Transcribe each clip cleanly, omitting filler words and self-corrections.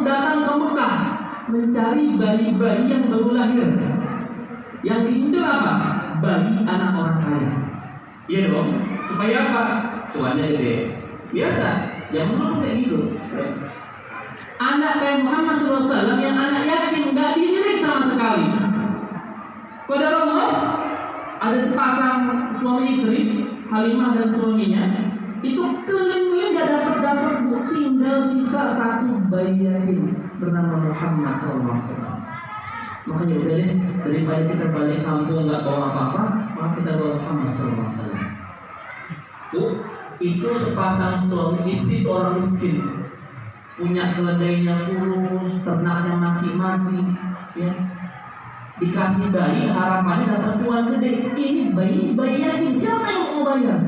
datang ke Mekah mencari bayi-bayi yang baru lahir. Yang diincar apa? Bayi anak orang kaya. Iya dong. Supaya apa? Cuannya gede. Biasa. Yang menurut kayak gitu. Anak kayak Muhammad SAW yang anak yatim nggak dilirik sama sekali. Padahal Allah ada sepasang suami istri, Halimah dan suaminya, itu keliling-keliling nggak dapat tinggal sisa satu bayi yatim bernama Muhammad SAW. Makanya udah deh, daripada kita balik kampung nggak bawa apa-apa, maka kita bawa Muhammad SAW. Itu sepasang suami istri orang miskin, punya keledainya kurus, ternaknya mati-mati, ya. Dikasih bayi, harapannya dapat cuan gede. Ini bayi yatim, siapa yang mau bayar?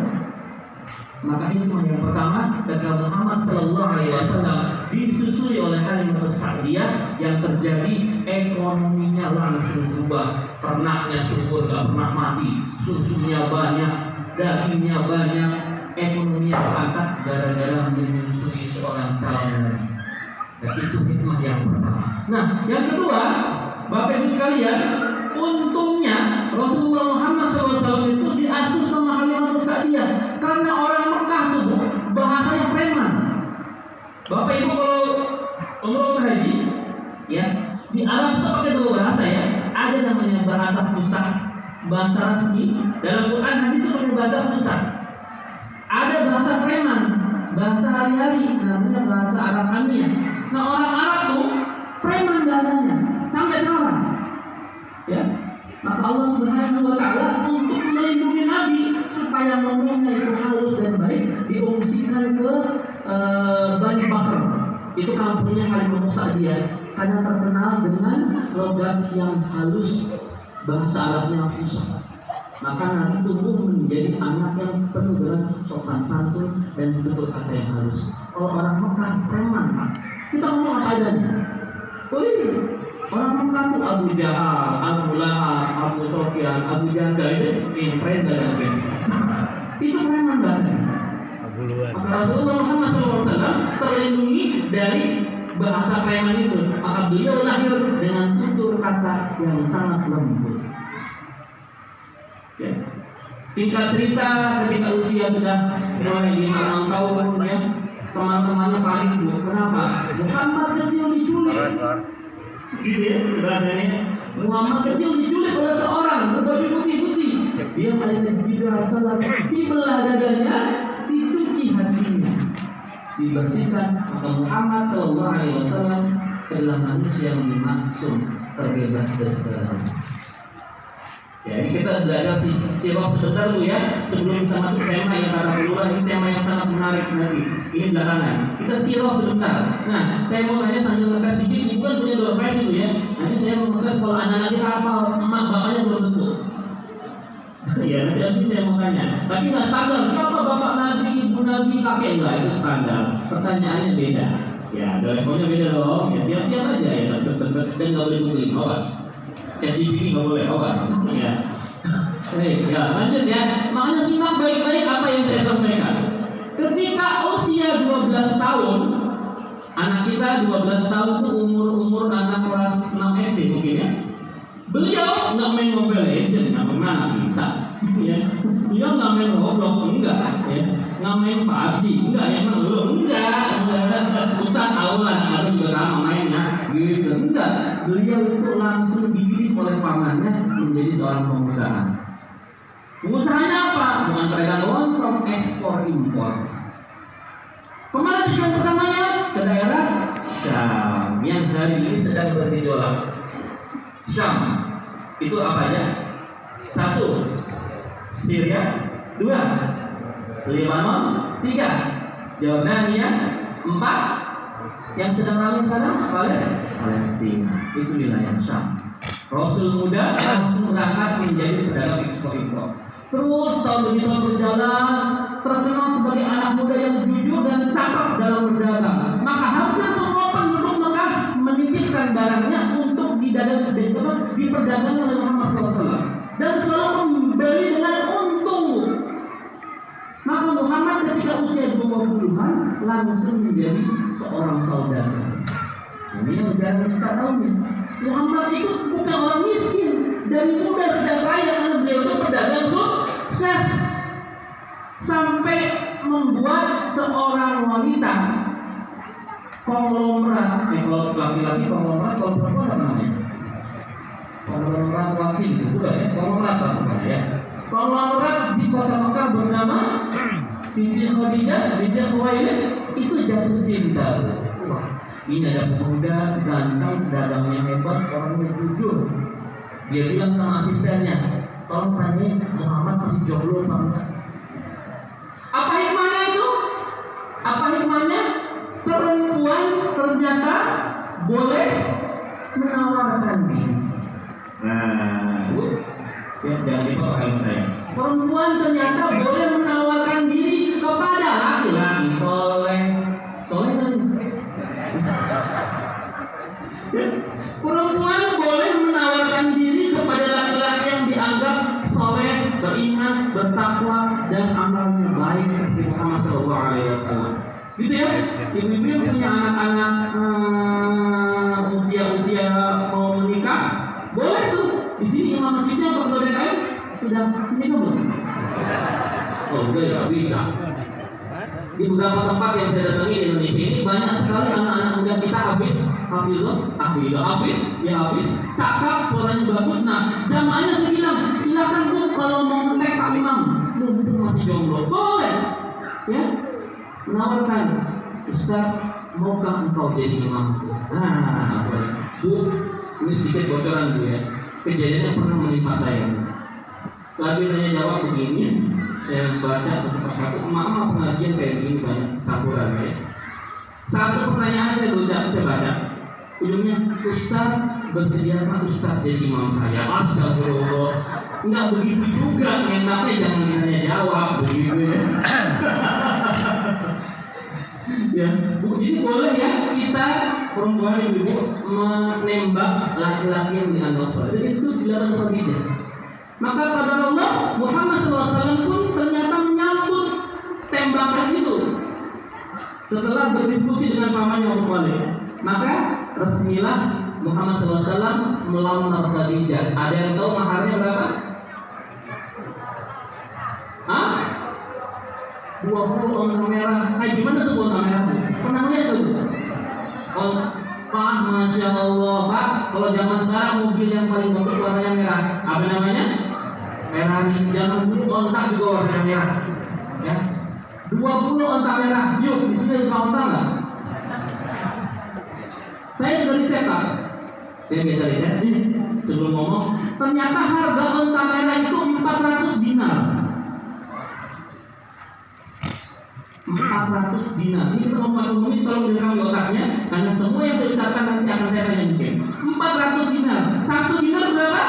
Maka hikmah yang pertama, ketika Muhammad SAW disusui oleh Halimah Sa'diyah, yang terjadi ekonominya langsung berubah. Ternaknya subur, gak pernah mati, susunya banyak, dagingnya banyak, ekonominya terangkat gara-gara menyusui seorang calon nabi. Dan itu hikmah yang pertama. Nah, yang kedua, Bapak Ibu sekalian, untungnya Rasulullah Muhammad SAW itu diasuh sama Halimah Sa'diyah, karena orang Mekah tuh bahasanya preman. Bapak Ibu kalau umroh haji, ya di Arab itu pakai dua bahasa ya. Ada namanya bahasa pusat, bahasa resmi. Dalam Quran hadis itu pakai bahasa pusat. Ada bahasa preman, bahasa hari-hari, namanya bahasa Arab Amiyah. Nah orang Arab tuh preman bahasanya sampai sekarang, ya. Maka Allah Subhanahu Wa Taala untuk melindungi Nabi supaya ngomongnya itu halus dan baik, diungsikan ke Bani Bakr. Itu kampungnya Halimah Sa'diyah, karena terkenal dengan logat yang halus, bahasa Arabnya fusha. Maka Nabi tumbuh menjadi anak yang penuh dengan sopan santun dan tutur kata yang halus. Kalau orang Mekah preman, kita ngomong apa adanya. Orang Mekah itu Abu Jahal, Abu Lahab, Abu Sofyan, Abu Janda itu preman. Itu preman bahasanya. Maka Rasulullah Muhammad SAW terlindungi dari bahasa preman itu. Maka beliau lahir dengan tutur kata yang sangat lembut. Ya. Singkat cerita, ketika usia sudah mulai 5-6 tahun, ya, teman-temannya paling bu. Kenapa? Muhammad kecil diculik. Gitu ya, bahasanya. Muhammad kecil diculik oleh seorang berbaju putih-putih. Dia melihat jika salat dibelah dadanya, dicuci hatinya, dibersihkan. Maka Muhammad SAW adalah manusia yang dimaksud terbebas dari segala dosa. Ya, ini kita belajar sirah sebentar Bu ya, sebelum kita masuk tema yang kata duluan. Ini tema yang sangat menarik nanti. Ini belakangan. Kita sirah sebentar. Nah, saya mau tanya sambil ngetes sedikit. Ibu kan punya 2 PS itu ya. Nanti saya mau ngetes kalau anak-anak kita hafal, emak bapaknya belum tentu. Ya, nanti abis saya mau tanya. Tapi nggak standar. Siapa bapak Nabi, ibu Nabi, kakek enggak? Itu standar. Pertanyaannya beda. Ya, levelnya beda dong. Ya, siap-siap aja ya. Dan nggak boleh googling. Awas. Jadi ini nggak boleh, awas. Ya. Ya, lanjut ya. Makanya simak baik-baik apa yang saya sampaikan. Ketika usia 12 tahun, anak kita 12 tahun itu umur anak kelas 6 SD mungkin ya. Beliau nggak main Mobile Legends, nggak pernah kita. Ya. Beliau nggak main Roblox, enggak. Ya. Nggak main PUBG, enggak. Emang lu enggak. Ustaz tahu lah, aku juga sama mainnya. Gitu, enggak. Beliau itu langsung dididik oleh pamannya menjadi seorang pengusaha. Pengusahanya apa? Bukan pedagang lontong, ekspor impor. Kemana tujuan pertamanya? Ke daerah Syam yang hari ini sedang bergejolak. Syam itu apa aja? 1. Syria. 2. Lebanon. 3. Jordania. 4. Yang sedang ramai sekarang Palestina. Itu wilayah Syam. Rasul muda langsung berangkat menjadi pedagang ekspor impor. Terus tahun demi tahun berjalan, terkenal sebagai anak muda yang jujur dan cakap dalam berdagang. Maka hampir semua penduduk Mekah menitipkan barangnya untuk diperdagangkan oleh Muhammad SAW dan selalu membeli dengan untung. Maka Muhammad ketika usia 20-an langsung menjadi seorang saudagar. jarang kita tahu nih. Muhammad itu bukan orang miskin, dari muda sudah kaya karena beliau itu pedagang sukses sampai membuat seorang wanita konglomerat. Kalau laki-laki konglomerat, kalau perempuan apa namanya? Konglomerat wakil itu bukan ya? Konglomerat apa ya? Konglomerat di kota Mekah bernama Siti Khadijah binti Khuwailid itu jatuh cinta. Wah, ini ada pemuda ganteng, dagangnya hebat, orangnya jujur. Dia bilang sama asistennya, tolong tanyain Muhammad masih jomblo apa enggak. Apa hikmahnya itu? Apa hikmahnya? Perempuan ternyata boleh menawarkan diri. Nah, ya, jangan dibawa kalau saya. Perempuan ternyata boleh menawarkan diri kepada laki-laki soleh. Soleh kan? Perempuan boleh menawarkan diri kepada laki-laki yang dianggap soleh, beriman, bertakwa, dan amalnya baik seperti Muhammad SAW. Gitu ya? Ibu-ibu yang punya anak-anak usia-usia mau menikah, boleh tuh. Di sini imam masjidnya Pak DKM sudah menikah belum? Oh enggak ya, bisa. Di beberapa tempat yang saya datangi di Indonesia ini banyak sekali anak-anak muda kita habis, cakap, suaranya bagus. Nah, jamaahnya saya bilang, silakan Bu kalau mau ngetek Pak Imam, mumpung masih jomblo, boleh, ya, menawarkan, Ustaz, maukah engkau jadi imam? Nah, Bu, ini sedikit bocoran Bu ya. Kejadian yang pernah menimpa saya. Lagi tanya jawab begini, saya baca satu persatu, maaf pengajian kayak begini banyak campuran ya. Satu pertanyaan saya baca, ujungnya, Ustaz, bersediakah Ustaz jadi imam saya? Astagfirullah, enggak begitu juga, enaknya jangan ditanya jawab begitu ya. Ya, Bu, jadi boleh ya kita perempuan ibu menembak laki-laki yang dianggap soleh. Jadi itu dilarang Khadijah. Maka qadarullah Muhammad SAW pun ternyata menyambut tembakan itu. Setelah berdiskusi dengan pamannya Abu Thalib, maka resmilah Muhammad SAW melamar Khadijah. Ada yang tahu maharnya berapa? 20 onta merah. Gimana tuh onta merah? Pernah lihat tuh? Oh, Pak, Masya Allah Pak, kalau zaman sekarang mobil yang paling bagus warnanya merah. Apa namanya? Merah nih. Zaman dulu onta juga warna merah. Ya. 20 onta merah. Yuk, di sini ada onta nggak? Saya sudah riset Pak. Saya biasa riset nih. Sebelum ngomong, ternyata harga onta merah itu 400 dinar. 400 dinar. Ini teman-teman ini tolong direkam di otaknya, karena semua yang saya ucapkan nanti akan saya tanya mungkin. 400 dinar. 1 dinar berapa?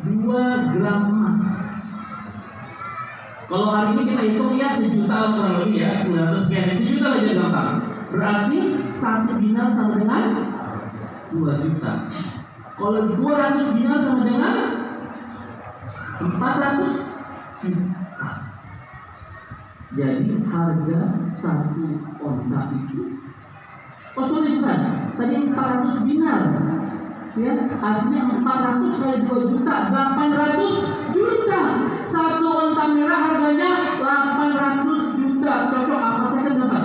2 gram emas. Kalau hari ini kita hitung ya sejuta kurang lebih ya, 900 sekian. Sejuta aja gampang. Berarti 1 dinar sama dengan 2 juta. Kalau 200 dinar sama dengan 400 juta. Jadi harga 1 onta itu, oh sorry bukan, tadi 400 dinar, ya artinya 400 kali 2 juta, 800 juta. 1 onta merah harganya 800 juta. Cocok apa saya kan dapat?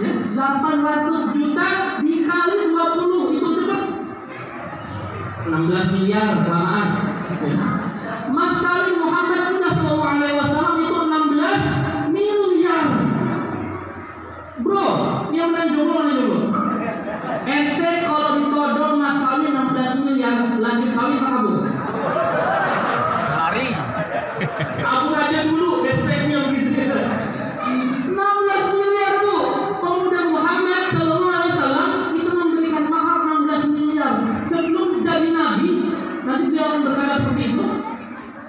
Ya, 800 juta dikali 20 itu cepat 16 miliar kelamaan. Mas kali Muhammad SAW itu 16 miliar. Bro, yang mana jomblo? Ente kalau ditodong mas kawin 16 miliar, lanjut kawin sama Bu? Lari. Aku aja dulu, hashtagnya begitu ya. 16 miliar Bu. Pemuda Muhammad SAW itu memberikan mahar 16 miliar. Sebelum jadi nabi, nanti dia akan berkata seperti itu,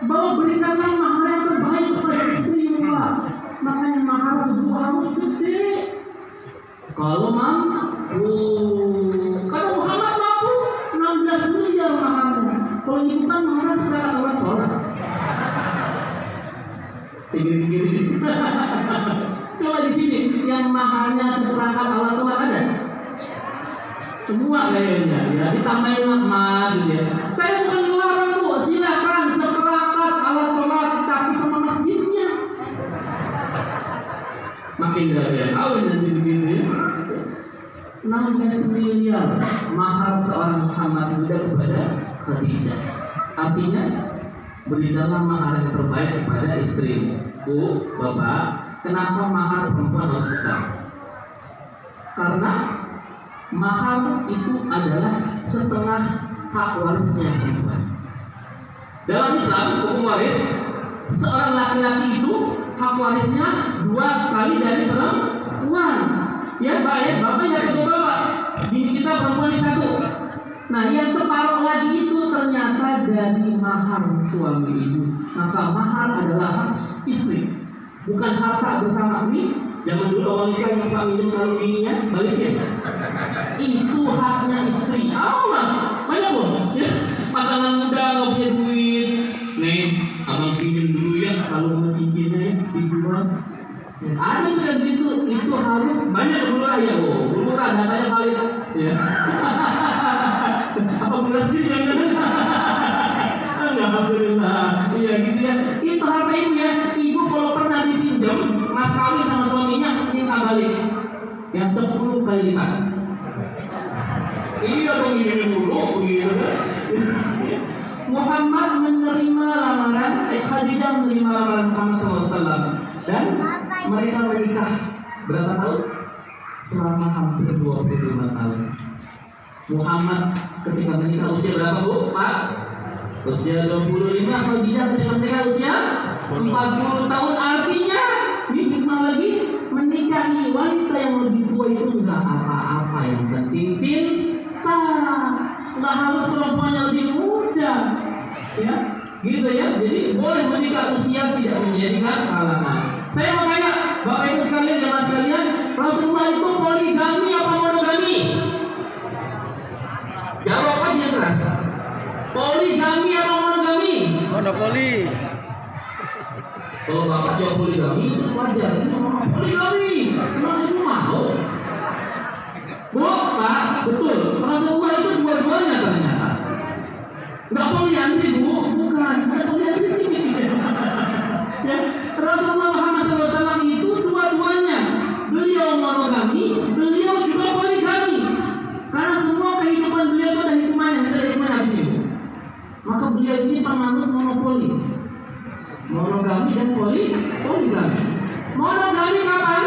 bahwa berikanlah mahar yang terbaik kepada istrimu Pak. Makanya mahar itu harus gede. Kalau mampu, kalau Muhammad mampu 16 miliar maharnya. Kalau ibu kan mahar sekarang orang sholat. Kalau di sini yang maharnya seperangkat alat sholat ada? semua kayaknya ya, ditambahin emas gitu ya. Saya bukan melarang Bu, silakan seperangkat alat sholat, tapi sama masjidnya. Makin gak tahu nanti begini. 16 miliar mahar seorang Muhammad Buddha kepada Khadijah. Artinya berikanlah mahar yang terbaik kepada istri. Bu, Bapak, kenapa mahar perempuan harus besar? Karena mahar itu adalah setengah hak warisnya perempuan. Dalam Islam, hukum waris, seorang laki-laki itu hak warisnya 2 kali dari perempuan. Ya, baik, Bapak ya, Bapak. Bini kita perempuan yang 1. Nah, yang separuh lagi itu ternyata dari mahar suami ibu. Maka mahar adalah hak istri, bukan harta bersama. Ini zaman dulu orang nikah yang suami minjem kalau bininya balikin. Itu haknya istri. Awas, banyak pun. Ya, pasangan muda nggak punya duit. Nih, abang pinjam dulu ya, kalau mau cincinnya dijual. Ya, ada juga gitu, itu harus banyak bulurah ya, bulurah datanya kali ya. Apa bulurah sendiri yang alhamdulillah, iya gitu ya. Itu harta ibu ya, ibu kalau pernah dipinjam mas kawin sama suaminya minta balik yang 10 kali lipat. Iya dong, ini dulu gitu kan. Muhammad menerima lamaran, Khadijah menerima lamaran Muhammad SAW dan mereka menikah berapa tahun? Selama hampir 25 tahun. Muhammad ketika menikah usia berapa Bu? Pak? Usia 25, Khadijah ketika menikah usia 40 tahun. Artinya hikmah lagi, menikahi wanita yang lebih tua itu enggak apa-apa, yang penting cinta. Nggak harus perempuan yang lebih muda, ya, gitu ya. Jadi boleh menikah, usia tidak menjadikan halangan. Saya mau tanya, Bapak Ibu sekalian, jamaah sekalian, Rasulullah itu poligami apa monogami? Jawabannya keras. Poligami apa monogami? Monopoli. Kalau Bapak jawab poligami, itu wajar. Poligami, memang itu mau. Bu, Pak, betul. Rasulullah itu dua-duanya ternyata. Enggak poliandri, Bu, bukan poliandri. Ya, Rasulullah Muhammad SAW itu dua-duanya. Beliau monogami, beliau juga poligami. Karena semua kehidupan beliau itu ada hikmahnya, tidak ada hikmah habis itu. Maka beliau ini penganut monopoli, monogami dan poligami. Monogami kapan?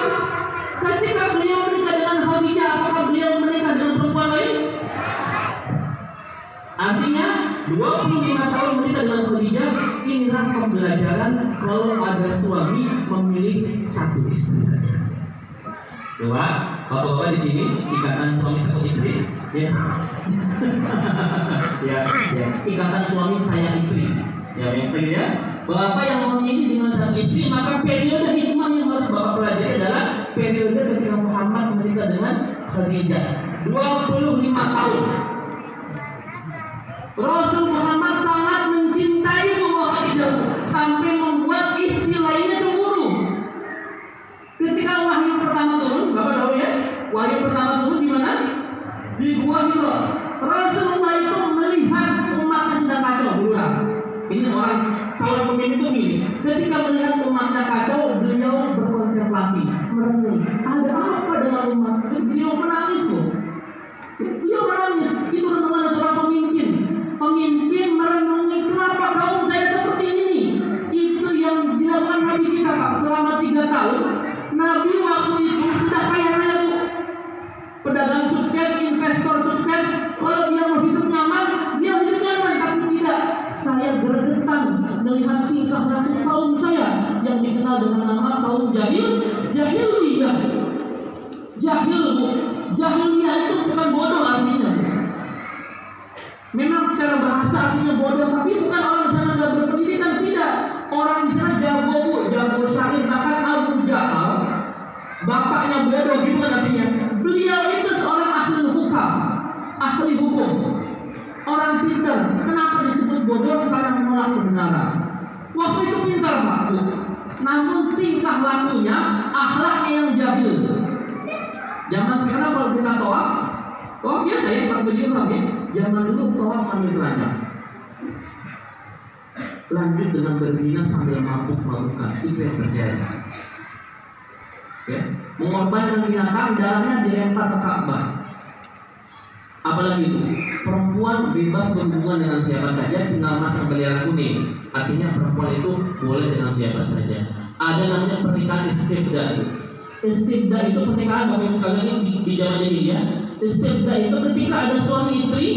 Ketika beliau menikah dengan Khadijah, apakah beliau menikah dengan perempuan lain? Artinya 25 tahun menikah dengan Khadijah. Inilah pembelajaran kalau ada suami memilih satu istri saja. Coba bapak-bapak di sini ikatan suami satu istri, ya. ya, ikatan suami saya istri, ya, ya. Bapak yang memilih dengan satu istri, maka periode hikmah yang harus Bapak pelajari adalah periode ketika Muhammad menikah dengan Khadijah 25 tahun. Rasul Muhammad sangat mencintai Khadijah sampai membuat istri lainnya cemburu. Ketika wahyu pertama turun, Bapak tahu ya, wahyu pertama turun di mana? Di Gua Hira. Rasulullah itu melihat umatnya sedang kacau, berulang. Ini orang calon pemimpin itu begini. Ketika melihat umatnya kacau, beliau berkontemplasi, merenung. Ada apa dengan umat? Beliau menangis loh. Beliau menangis. Itu renungan seorang pemimpin. Pemimpin merenungi kenapa kaum saya seperti ini. Itu yang dilakukan Nabi kita Pak. Selama 3 tahun, Nabi waktu itu sudah kaya raya Bu. Pedagang sukses, investor sukses. Kalau dia mau hidup nyaman, dia hidup nyaman. Tapi tidak. Saya bergetar melihat tingkah laku kaum saya yang dikenal dengan nama kaum jahiliyah. Jahil Bu. Jahiliyah itu bukan bodoh artinya. Memang secara bahasa artinya bodoh, tapi bukan orang di sana nggak berpendidikan, tidak. Orang di sana jago Bu, jago syair, bahkan Abu Jahal, bapaknya bodoh gitu kan artinya. Beliau itu seorang ahli hukum, orang pintar. Kenapa disebut bodoh? Karena menolak kebenaran. Waktu itu pintar Pak, namun tingkah lakunya, akhlaknya yang jahil. Zaman sekarang kalau kita tawaf, Oh biasa ya Pak beliau ya. Zaman dulu tawaf sambil telanjang. Lanjut dengan berzina sambil mabuk-mabukan. Itu yang terjadi. Ya. Mengorbankan binatang, darahnya dilempar ke Ka'bah. Apalagi itu, perempuan bebas berhubungan dengan siapa saja, tinggal masang bendera kuning. Artinya perempuan itu boleh dengan siapa saja. Ada namanya pernikahan istibda. Istibda itu pernikahan Bapak Ibu sekalian di zaman jahiliyah. Istibda itu ketika ada suami istri,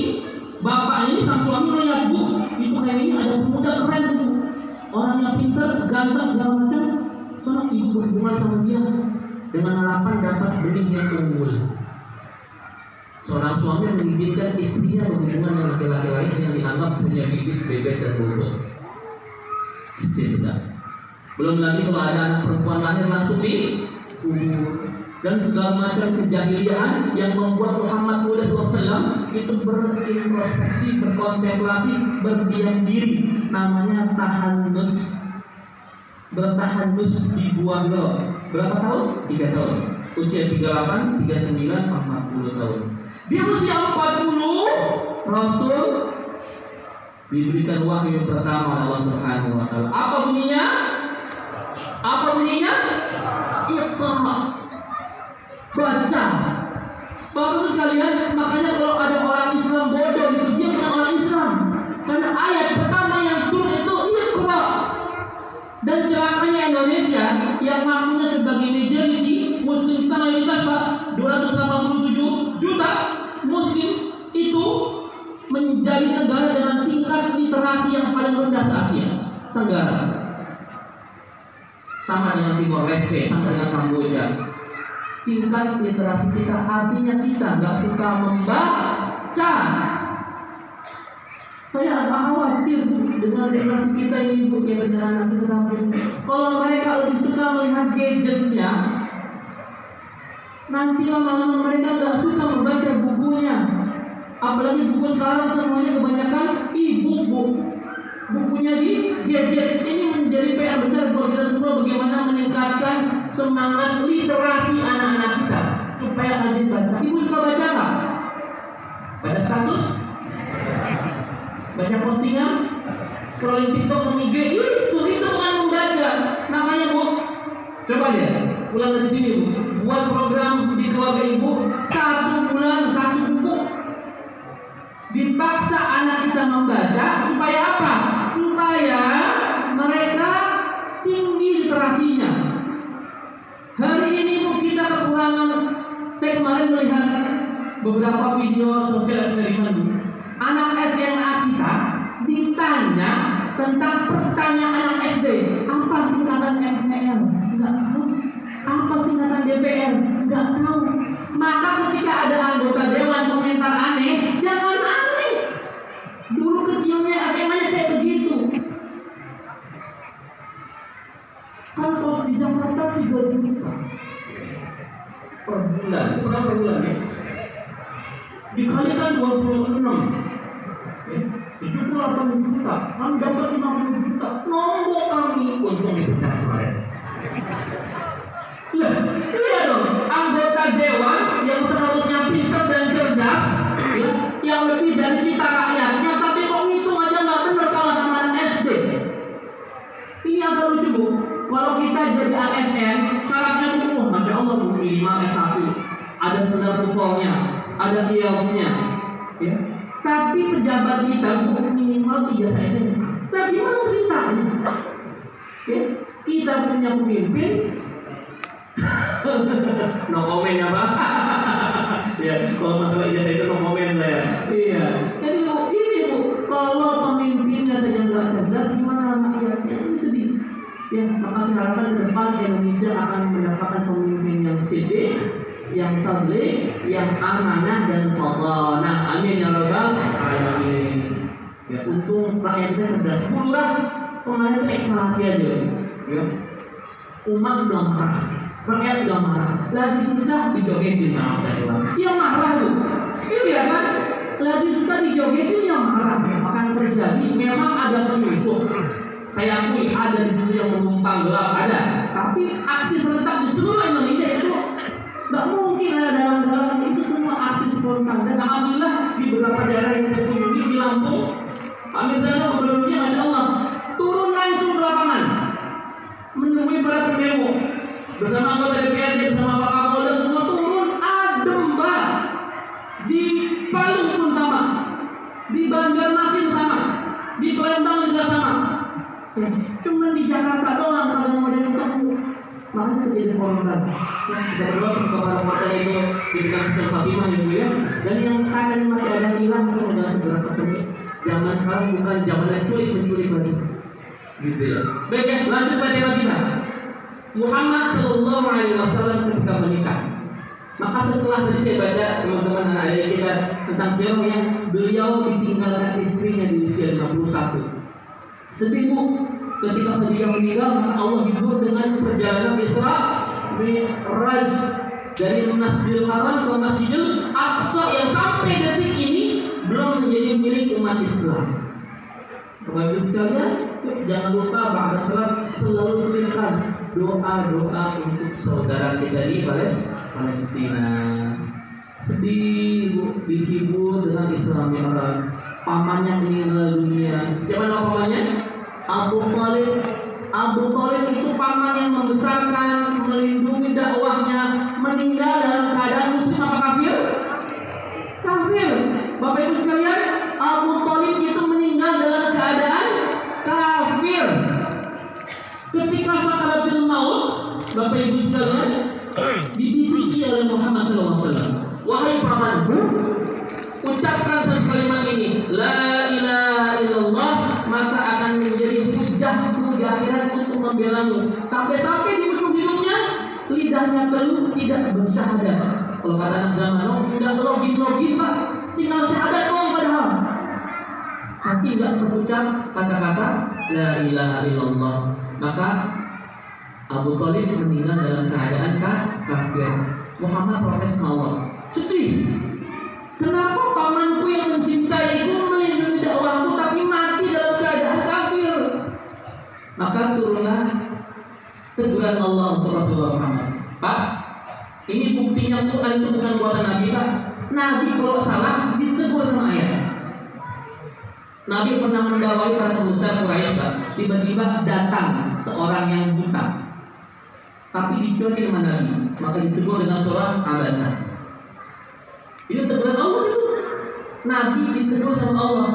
bapak ini sang suami melihat, Bu, itu kayaknya ada pemuda keren tuh, orangnya pintar, ganteng segala macam. Soalnya ibu berhubungan sama dia dengan harapan dapat benih yang unggul. Seorang suami yang mengizinkan istrinya berhubungan dengan laki-laki lain yang dianggap punya bibit, bebek dan bobot. Istibda. Belum lagi kalau ada anak perempuan lahir langsung dikubur. Dan segala macam kejahiliaan yang membuat Muhammad SAW itu berintrospeksi, berkontemplasi, berdiam diri. Namanya tahanus. Bertahanus di buah gelap. Berapa tahun? 3 tahun. Usia 38, 39, 40 tahun. Di usia 40, Rasul diberikan wahyu pertama Allah Subhanahu wa taala. Apa bunyinya? Apa bunyinya? Iqra. Baca. Bapak sekalian, makanya kalau ada orang Islam bodoh itu dia bukan orang Islam. Karena ayat pertama yang turun itu Iqra. Dan celakanya Indonesia yang ngakunya sebagai majority Muslim, kita mayoritas Pak, 287 juta Muslim, itu menjadi negara dengan tingkat literasi yang paling rendah se Asia Tenggara. Sama dengan Timor Leste, sama dengan Kamboja. Tingkat literasi kita, artinya kita nggak suka membaca. Saya agak khawatir dengan literasi kita ini, Bu, yang berjalan kita tampil. Kalau mereka lebih suka melihat gadgetnya, nanti lama-lama mereka nggak suka membaca bukunya. Apalagi buku sekarang semuanya kebanyakan e-book, Bu. Bukunya di gadget. Ini menjadi PR besar buat kita semua, bagaimana meningkatkan semangat literasi anak-anak kita supaya rajin baca. Ibu suka baca nggak? Baca status? Baca postingan? Scrolling TikTok sama IG? Itu bukan membaca. Makanya Bu, coba deh pulang dari sini Bu, buat program di keluarga Ibu 1 bulan 1 buku. Dipaksa anak kita membaca supaya apa? Supaya mereka tinggi literasinya. Hari ini kita kekurangan. Saya kemarin melihat beberapa video sosial eksperimen. Anak SMA kita ditanya tentang pertanyaan anak SD. Apa singkatan MPR? Enggak tahu. Apa singkatan DPR? Enggak tahu. Maka ketika ada anggota dewan komentar aneh, jangan aneh. Dulu kecilnya SMA-nya kayak begitu. Kan kos di Jakarta 3 juta per bulan. Berapa bulan ya? Dikalikan 26 ya, 78 juta. Kan dapat 50 juta. Nombok kami. Untung itu cara kemarin. Iya dong, anggota dewan yang seharusnya pintar dan cerdas, ya, yang lebih dari kita rakyatnya, tapi kok ngitung aja nggak benar kalah sama anak SD. Ini agak lucu Bu. Kalau kita jadi ASN, syaratnya tuh, Masya Allah Bu, minimal S1, ada standar TOEFL-nya, ada IELTS-nya, ya. Tapi pejabat kita Bu, minimal 3 SMA. Nah gimana ceritanya? Ya, kita punya pemimpin. No comment ya Pak. Ya, kalau masalah ijazah itu no comment saya. Iya. Jadi Bu, ini Bu, kalau pemimpinnya saja nggak cerdas, gimana rakyatnya? Ini sedih. Ya, maka saya harapkan ke depan Indonesia akan mendapatkan pemimpin yang siddiq, yang tabligh, yang amanah dan fadhanah. Amin ya rabbal alamin. Ya, untung rakyat kita cerdas. Lurah kemarin itu ekskalasi aja. Ya. Umat udah marah. Rakyat udah marah, lagi susah dijogetin sama Taiwan. Yang marah tuh, iya kan? Lagi susah dijogetin yang marah. Akan terjadi, memang ada penyusup. Saya akui ada di situ yang menumpang gelap, ada. Tapi aksi serentak di seluruh Indonesia itu nggak mungkin ada dalam itu semua aksi diturunkan. Dan alhamdulillah di beberapa daerah yang saya kunjungi di Lampung, Amir Zainal gubernurnya Masya Allah turun langsung ke lapangan menemui para pendemo bersama anggota DPRD, bersama Pak Kapolda, semua turun adem Mbak. Di Palu pun sama, di Banjarmasin sama, di Palembang juga sama. Cuma di Jakarta doang kalau model ketemu, makanya terjadi korban. Kita berdoa kepada kota itu diberikan Fatimah ya Bu ya. Dan yang kadang masih ada hilang semoga segera ketemu. Zaman sekarang bukan zaman curi mencuri lagi, gitu ya. Baik, lanjut pada tema kita. Muhammad Shallallahu Alaihi Wasallam ketika menikah. Maka setelah tadi saya baca teman-teman anak-anak kita tentang sirah yang beliau ditinggalkan istrinya di usia 51. Sedih Bu, ketika Khadijah meninggal maka Allah hibur dengan perjalanan Isra Mi'raj dari Masjidil Haram ke Masjidil Aqsa yang sampai detik ini belum menjadi milik umat Islam. Bapak Ibu sekalian, jangan lupa ba'da salat selalu selipkan doa-doa untuk saudara kita di Palestina. Sedih Bu, dihibur dengan Isra Mi'raj. Pamannya meninggal dunia. Siapa nama pamannya? Abu Thalib. Abu Thalib itu paman yang membesarkan, melindungi dakwahnya, meninggal dalam keadaan muslim apa kafir? Kafir. Bapak Ibu sekalian, Abu Thalib itu meninggal dalam keadaan kafir. Ketika sakaratul maut, Bapak Ibu sekalian, dibisiki oleh Muhammad SAW. Wahai pamanku, ucapkan satu kalimat ini, la ilaha illallah, maka akan menjadi hujahku di akhirat untuk membelamu. Sampai di ujung hidupnya lidahnya keluh tidak bersyahadat. Kalau kata anak zaman, tidak login Pak, tinggal syahadat doang padahal. Tapi tidak terucap kata-kata la ilaha illallah. Maka Abu Thalib meninggal dalam keadaan kafir. Muhammad protes Allah. Sedih. Kenapa pamanku yang mencintaiku melindungi dakwahku tapi mati dalam keadaan kafir? Maka turunlah teguran Allah untuk Rasulullah Muhammad. Pak, ini buktinya Quran itu bukan buatan Nabi Pak. Nabi kalau salah ditegur sama ayat. Nabi pernah mendawai para pengusaha Quraisy Pak. Tiba-tiba datang seorang yang buta, tapi dicuekin sama Nabi, maka ditegur dengan surah Abasa. Ini teguran Allah itu. Nabi ditegur sama Allah.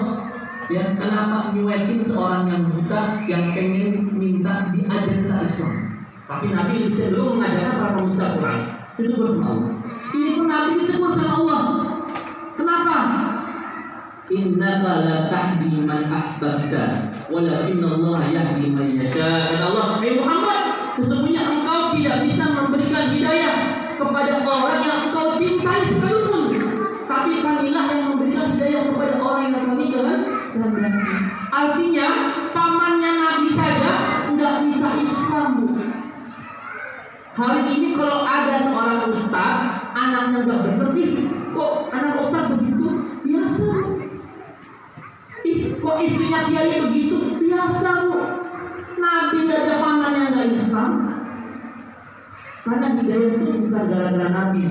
Ya, kenapa nyuekin seorang yang buta yang pengen minta diajarkan Islam? Tapi Nabi bisa dulu mengajarkan para pengusaha Quraisy. Ditegur sama Allah. Ini pun Nabi ditegur sama Allah. Kenapa? Innaka la tahdi man ahbabta, walakinallaha yahdi man yasha. Kata Allah, Muhammad, sesungguhnya engkau tidak bisa memberikan hidayah kepada orang yang engkau cintai sekalipun. Tapi kamilah yang memberikan hidayah kepada orang yang kami dengan berarti. Artinya pamannya Nabi saja tidak bisa Islam Bu. Hari ini kalau ada seorang ustaz, anaknya nggak berlebih, kok anak ustaz begitu? Biasa Bu. Kok istrinya kiai begitu? Biasa Bu. Nabi saja pamannya nggak Islam. Karena hidayah itu bukan gara-gara Nabi,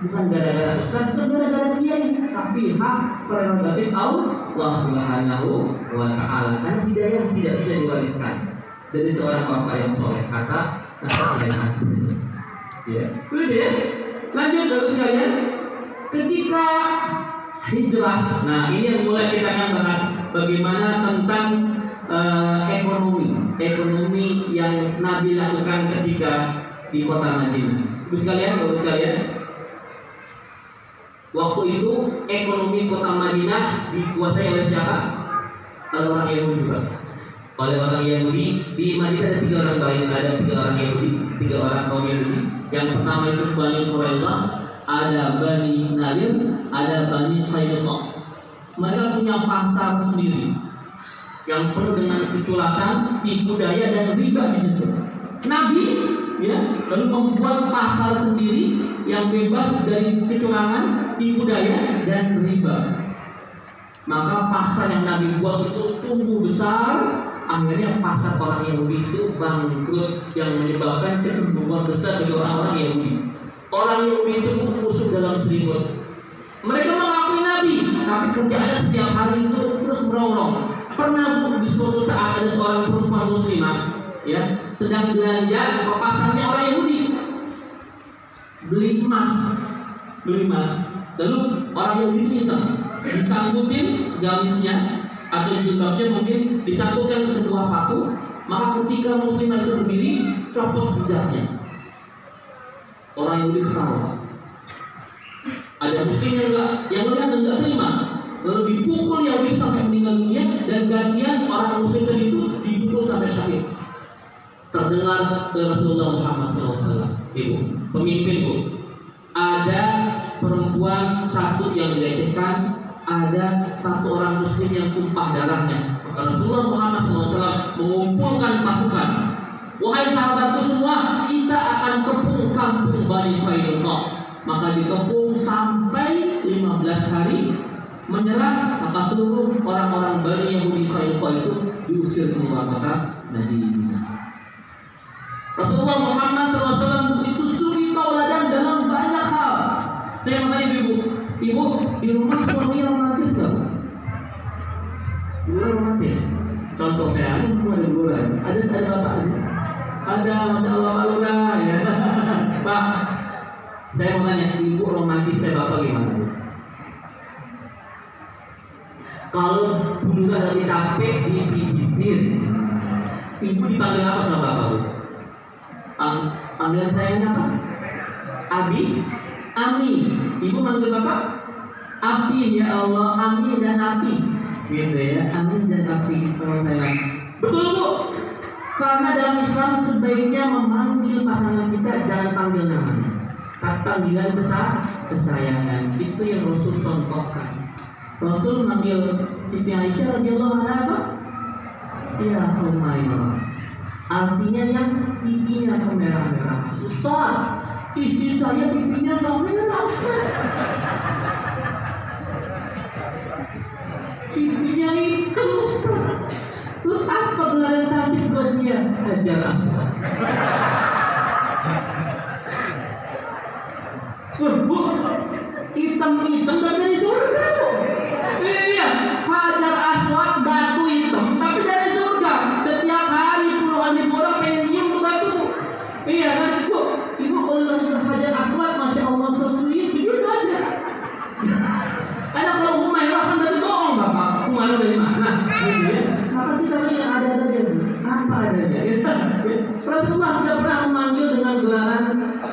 bukan gara-gara Ustaz, bukan gara-gara kiai, tapi hak prerogatif Allah Subhanahu wa Ta'ala. Karena hidayah tidak bisa diwariskan dari seorang bapak yang soleh, kata Al-Quran. Ya, udah. Lanjut dulu sekalian. Ketika hijrah, nah ini yang mulai kita akan bahas bagaimana tentang ekonomi yang Nabi lakukan ketika di kota Madinah. Ibu sekalian, waktu itu ekonomi kota Madinah dikuasai oleh siapa? Oleh orang Yahudi juga. Oleh orang Yahudi di Madinah ada tiga orang Yahudi, tiga orang kaum Yahudi. Yang pertama itu Bani Quraidah, ada Bani Nadir, ada Bani Qainuqa. Mereka punya pasar sendiri yang penuh dengan keculasan, tipu daya dan riba di situ. Nabi lalu membuat pasar sendiri yang bebas dari kecurangan, tipu daya dan riba. Maka pasar yang Nabi buat itu tumbuh besar. Akhirnya pasar orang Yahudi itu bangkrut, yang menyebabkan kecemburuan besar bagi orang-orang Yahudi. Orang Yahudi itu masuk dalam selimut. Mereka mengakui Nabi, tapi kerjaannya setiap hari itu terus merongrong. Pernah di suatu saat ada seorang perempuan muslimah, ya, sedang belanja ke pasarnya orang Yahudi, beli emas. Lalu orang Yahudi itu disanggupin gamisnya atau jilbabnya mungkin disatukan ke sebuah paku. Maka ketika muslimah itu berdiri, copot jidatnya. Orang Yahudi ketawa. Ada muslim yang melihat dan tidak terima, lalu dipukul Yahudi sampai meninggal dunia, dan gantian orang muslim tadi itu dipukul sampai syahid. Terdengar dari Rasulullah Muhammad SAW, ibu, pemimpinku, ada perempuan satu yang dilecehkan, ada satu orang muslim yang tumpah darahnya. Maka Rasulullah Muhammad SAW mengumpulkan pasukan. Wahai sahabatku semua, kita akan kepung kampung Bani Qainuqa. Maka dikepung sampai 15 hari, menyerah. Maka seluruh orang-orang Bani Yahudi Qainuqa itu diusir keluar kota Madinah. Rasulullah Muhammad SAW itu suri tauladan dalam banyak hal. Saya mau tanya ibu di rumah suaminya romantis nggak? Dulu romantis. Contoh saya, ini ada bulan, ada bapak aja. Ada, masya Allah Pak Lurah, ya. Pak, saya mau tanya, ibu romantis saya bapak gimana? Kalau Bu Lurah lagi capek dipijitin, ibu dipanggil apa sama bapak, Bu? Panggilan sayangnya apa? Abi, Ami. Ibu manggil bapak Abi, ya Allah, Ami dan Abi, gitu ya, Ami dan Abi. Kalau saya betul, Bu. Karena dalam Islam sebaiknya memanggil pasangan kita jangan panggil namanya, panggilan kesayangan. Itu yang Rasul contohkan. Rasul manggil Siti Aisyah radhiyallahu anha apa? Ya Humairah. Artinya yang pipinya kemerah-merah. Ustaz, istri saya pipinya nggak merah, Ustaz. Pipinya hitam, Ustaz. Terus apa gelar yang cantik buat dia? Hajar Aswad. Bu, hitam-hitam dan dari surga, Bu. Iya, Hajar Aswad batu hitam, tapi dari surga. Setiap hari puluhan ribu orang pengen nyium ke batu. Iya kan, Bu? Ibu kalau Hajar Aswad, masya Allah, so sweet, begitu aja. Karena kalau Humairah kan dari bohong, Bapak. Humairah dari mana? Iya. Maka kita yang ada aja, apa adanya. Rasulullah tidak pernah memanggil dengan gelaran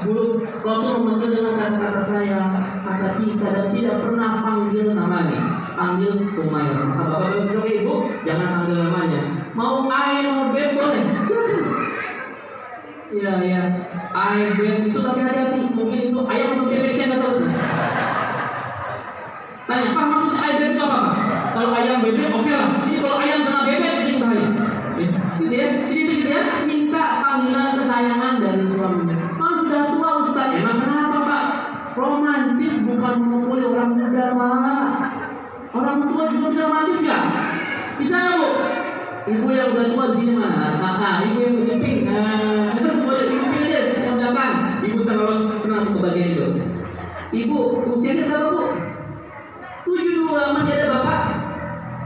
buruk. Rasul memanggil dengan kata-kata sayang, kata cinta, dan tidak pernah panggil namanya. Panggil Humairah. Maka bapak dan ibu jangan panggil namanya. Mau air, mau beb boleh. Iya, ya. Air beb itu tapi hati-hati. Mungkin itu ayam atau bebek saya nggak tahu. Tanya, Pak, maksudnya air beb itu apa, Pak? Kalau ayam bebek oke lah. Ini kalau ayam sama bebek ini bahaya. Gitu ya. Jadi gitu ya. Minta panggilan kesayangan dari suaminya. Oh sudah tua Ustaz. Emang kenapa, Pak? Romantis bukan memukuli orang muda, Pak. Orang tua juga bisa romantis nggak? Bisa nggak, Bu? Ibu yang udah tua di sini mana? Nah, ibu yang bergiping. Itu boleh digiping aja yang belakang. Ibu terlalu kenal ke bagian itu. Ibu usianya berapa, Bu? 72, masih ada bapak?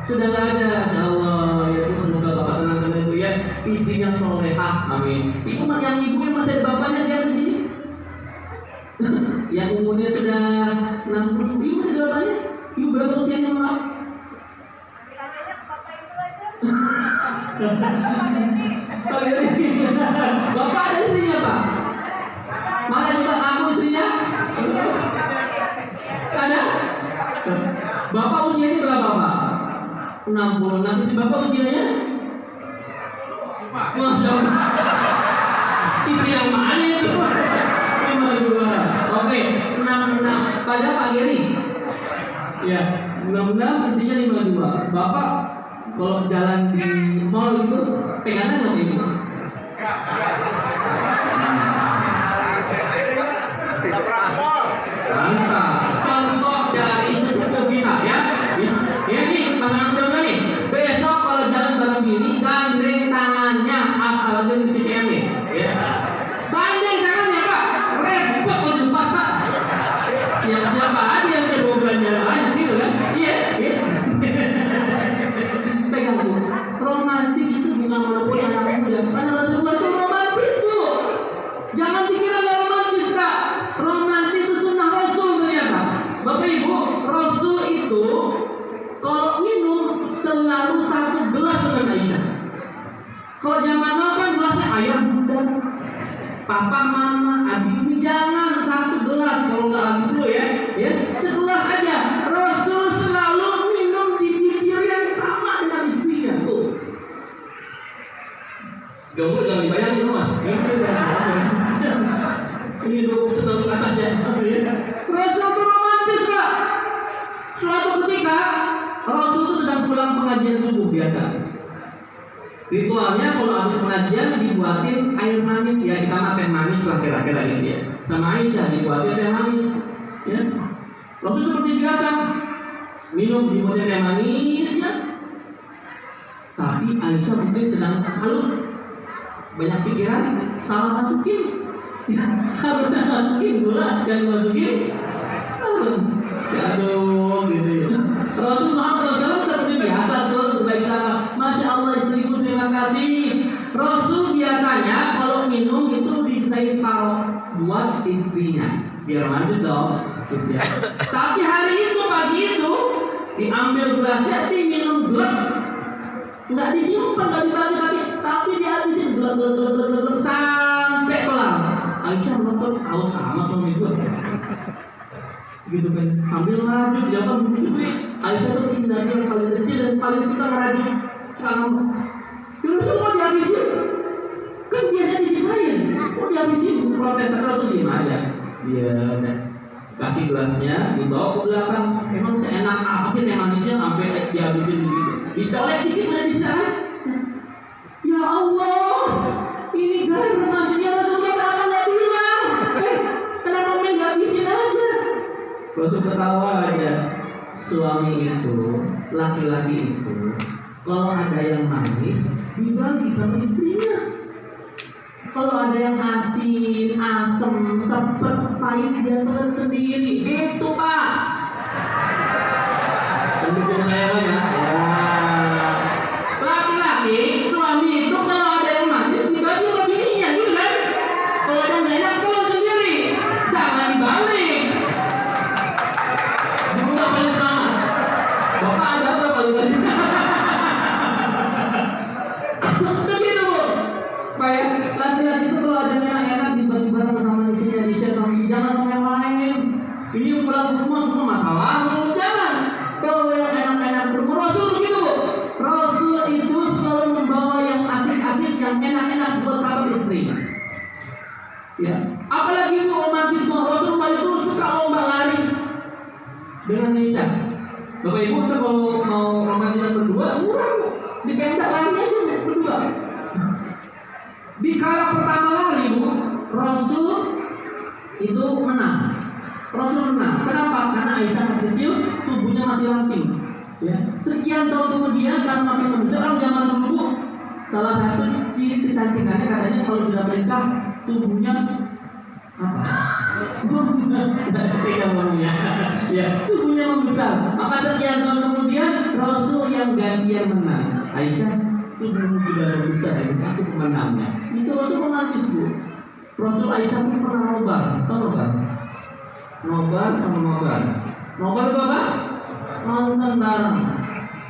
Sudah nggak ada, insya Allah. Ya itu semoga bapak tenang sama ibu ya. Istrinya solehah, amin. Ibu yang masih ada bapaknya siapa di sini? Yang umurnya sudah 60, ibu masih ada bapaknya? Ibu berapa usianya, maaf? Katanya bapak itu aja. Bapak ada istrinya, Pak? Mana juga aku istrinya? Ada? Bapak usianya berapa, Pak? 66. Si bapak usianya? Masya Allah. Istri yang mana itu? 52. Oke, 66. Pada Pak Geri? Ya, 66, istrinya 52. Bapak kalau jalan di mall itu pegangan nggak ini? Mantap. Contoh dari sesepuh kita ya. Ini pasangan muda nih. Besok kalau jalan bareng diri, gandeng tangannya, apalagi di PCM nih. Ya. Gandeng tangannya, Pak. Repot kalau lepas, Pak. Siapa aja yang mau belanja Papa, mama, adik ini jangan satu gelas, kalau nggak lagi dulu ya, segelas aja. Rasul selalu minum di bibir yang sama dengan istrinya tuh. Jomblo jangan dibayangin mas. Ini 20 tahun ke atas ya. Rasul itu romantis pak. Suatu ketika Rasul itu sedang pulang pengajian subuh biasa. Ritualnya kalau habis pengajian dibuatin air manis ya, kita makan manis lah kira-kira gitu ya. Sama Aisyah dibuatin teh manis. Ya. Rasul seperti biasa minum dibuatin teh manis ya. Tapi Aisyah mungkin sedang kalut, banyak pikiran, salah masukin. Harusnya masukin gula, jangan masukin aduh gitu ya. Rasul Muhammad SAW seperti biasa selalu berbaik sama. Masya Allah istriku terima kasih. Rasul biasanya kalau minum itu disai taruh buat istrinya biar manis dong gitu ya. Tapi hari itu pagi itu diambil gelasnya diminum gelap, nggak disimpan, nggak dibagi, tapi dihabisin gelap sampai kelar. Aisyah nonton, haus amat suami gue gitu kan, ambil ngerajut, dia kan buksuwi. Aisyah tuh istri Nabi yang paling kecil dan paling suka ngerajut sekarang. Dulu semua dihabisin, kan biasa disisain, kok dihabisin? Protes Rasul diem aja. Dia kasih gelasnya, dibawa ke belakang. Emang seenak apa sih teh manisnya sampai dihabisin begitu? Dicolek dikit udah disana. Ya Allah, ini garam manisnya Rasulullah kenapa nggak bilang? Kenapa main nggak habisin aja? Rasul ketawa aja. Suami itu, laki-laki itu, kalau ada yang manis dibagi sama istrinya. Kalau ada yang asin, asam, sepet, pahit dia telan sendiri. Gitu pak. Pendukung saya ya. Laki-laki, suami itu kalau ada yang manis dibagi sama bininya, gitu kan? Kalau ada yang enak telan sendiri. Jangan dibalik. Dulu apa yang sama? Bapak ada apa paling tadi? Begitu bu. Kayak laki-laki itu kalau ada yang enak dibagi bareng sama istrinya, di-share sama istrinya, jangan sama yang lain. Ini yang pulang rumah semua masalah, jangan. Kalau yang enak-enak berumur, Rasul begitu bu. Rasul itu selalu membawa yang asik-asik, yang enak-enak buat kabar istrinya. Ya, apalagi bu romantisme, Rasulullah itu suka lomba lari dengan Aisyah. Bapak ibu kan kalau mau romantis berdua, murah bu. Di pendak lari aja berdua. Di kala pertama lari bu, Rasul itu menang. Rasul menang. Kenapa? Karena Aisyah masih kecil, tubuhnya masih langsing. Ya. Sekian tahun kemudian karena makin membesar, orang zaman dulu bu, salah satu ciri kecantikannya katanya kalau sudah menikah tubuhnya apa? Ya, tubuhnya membesar. Maka sekian tahun kemudian Rasul yang gantian menang. Aisyah, tubuhmu sudah besar, aku pemenangnya. Itu Rasul romantis bu. Rasul Aisyah pun pernah nobar, tahu nobar? Nobar sama nobar. Nobar itu apa? Nonton bareng.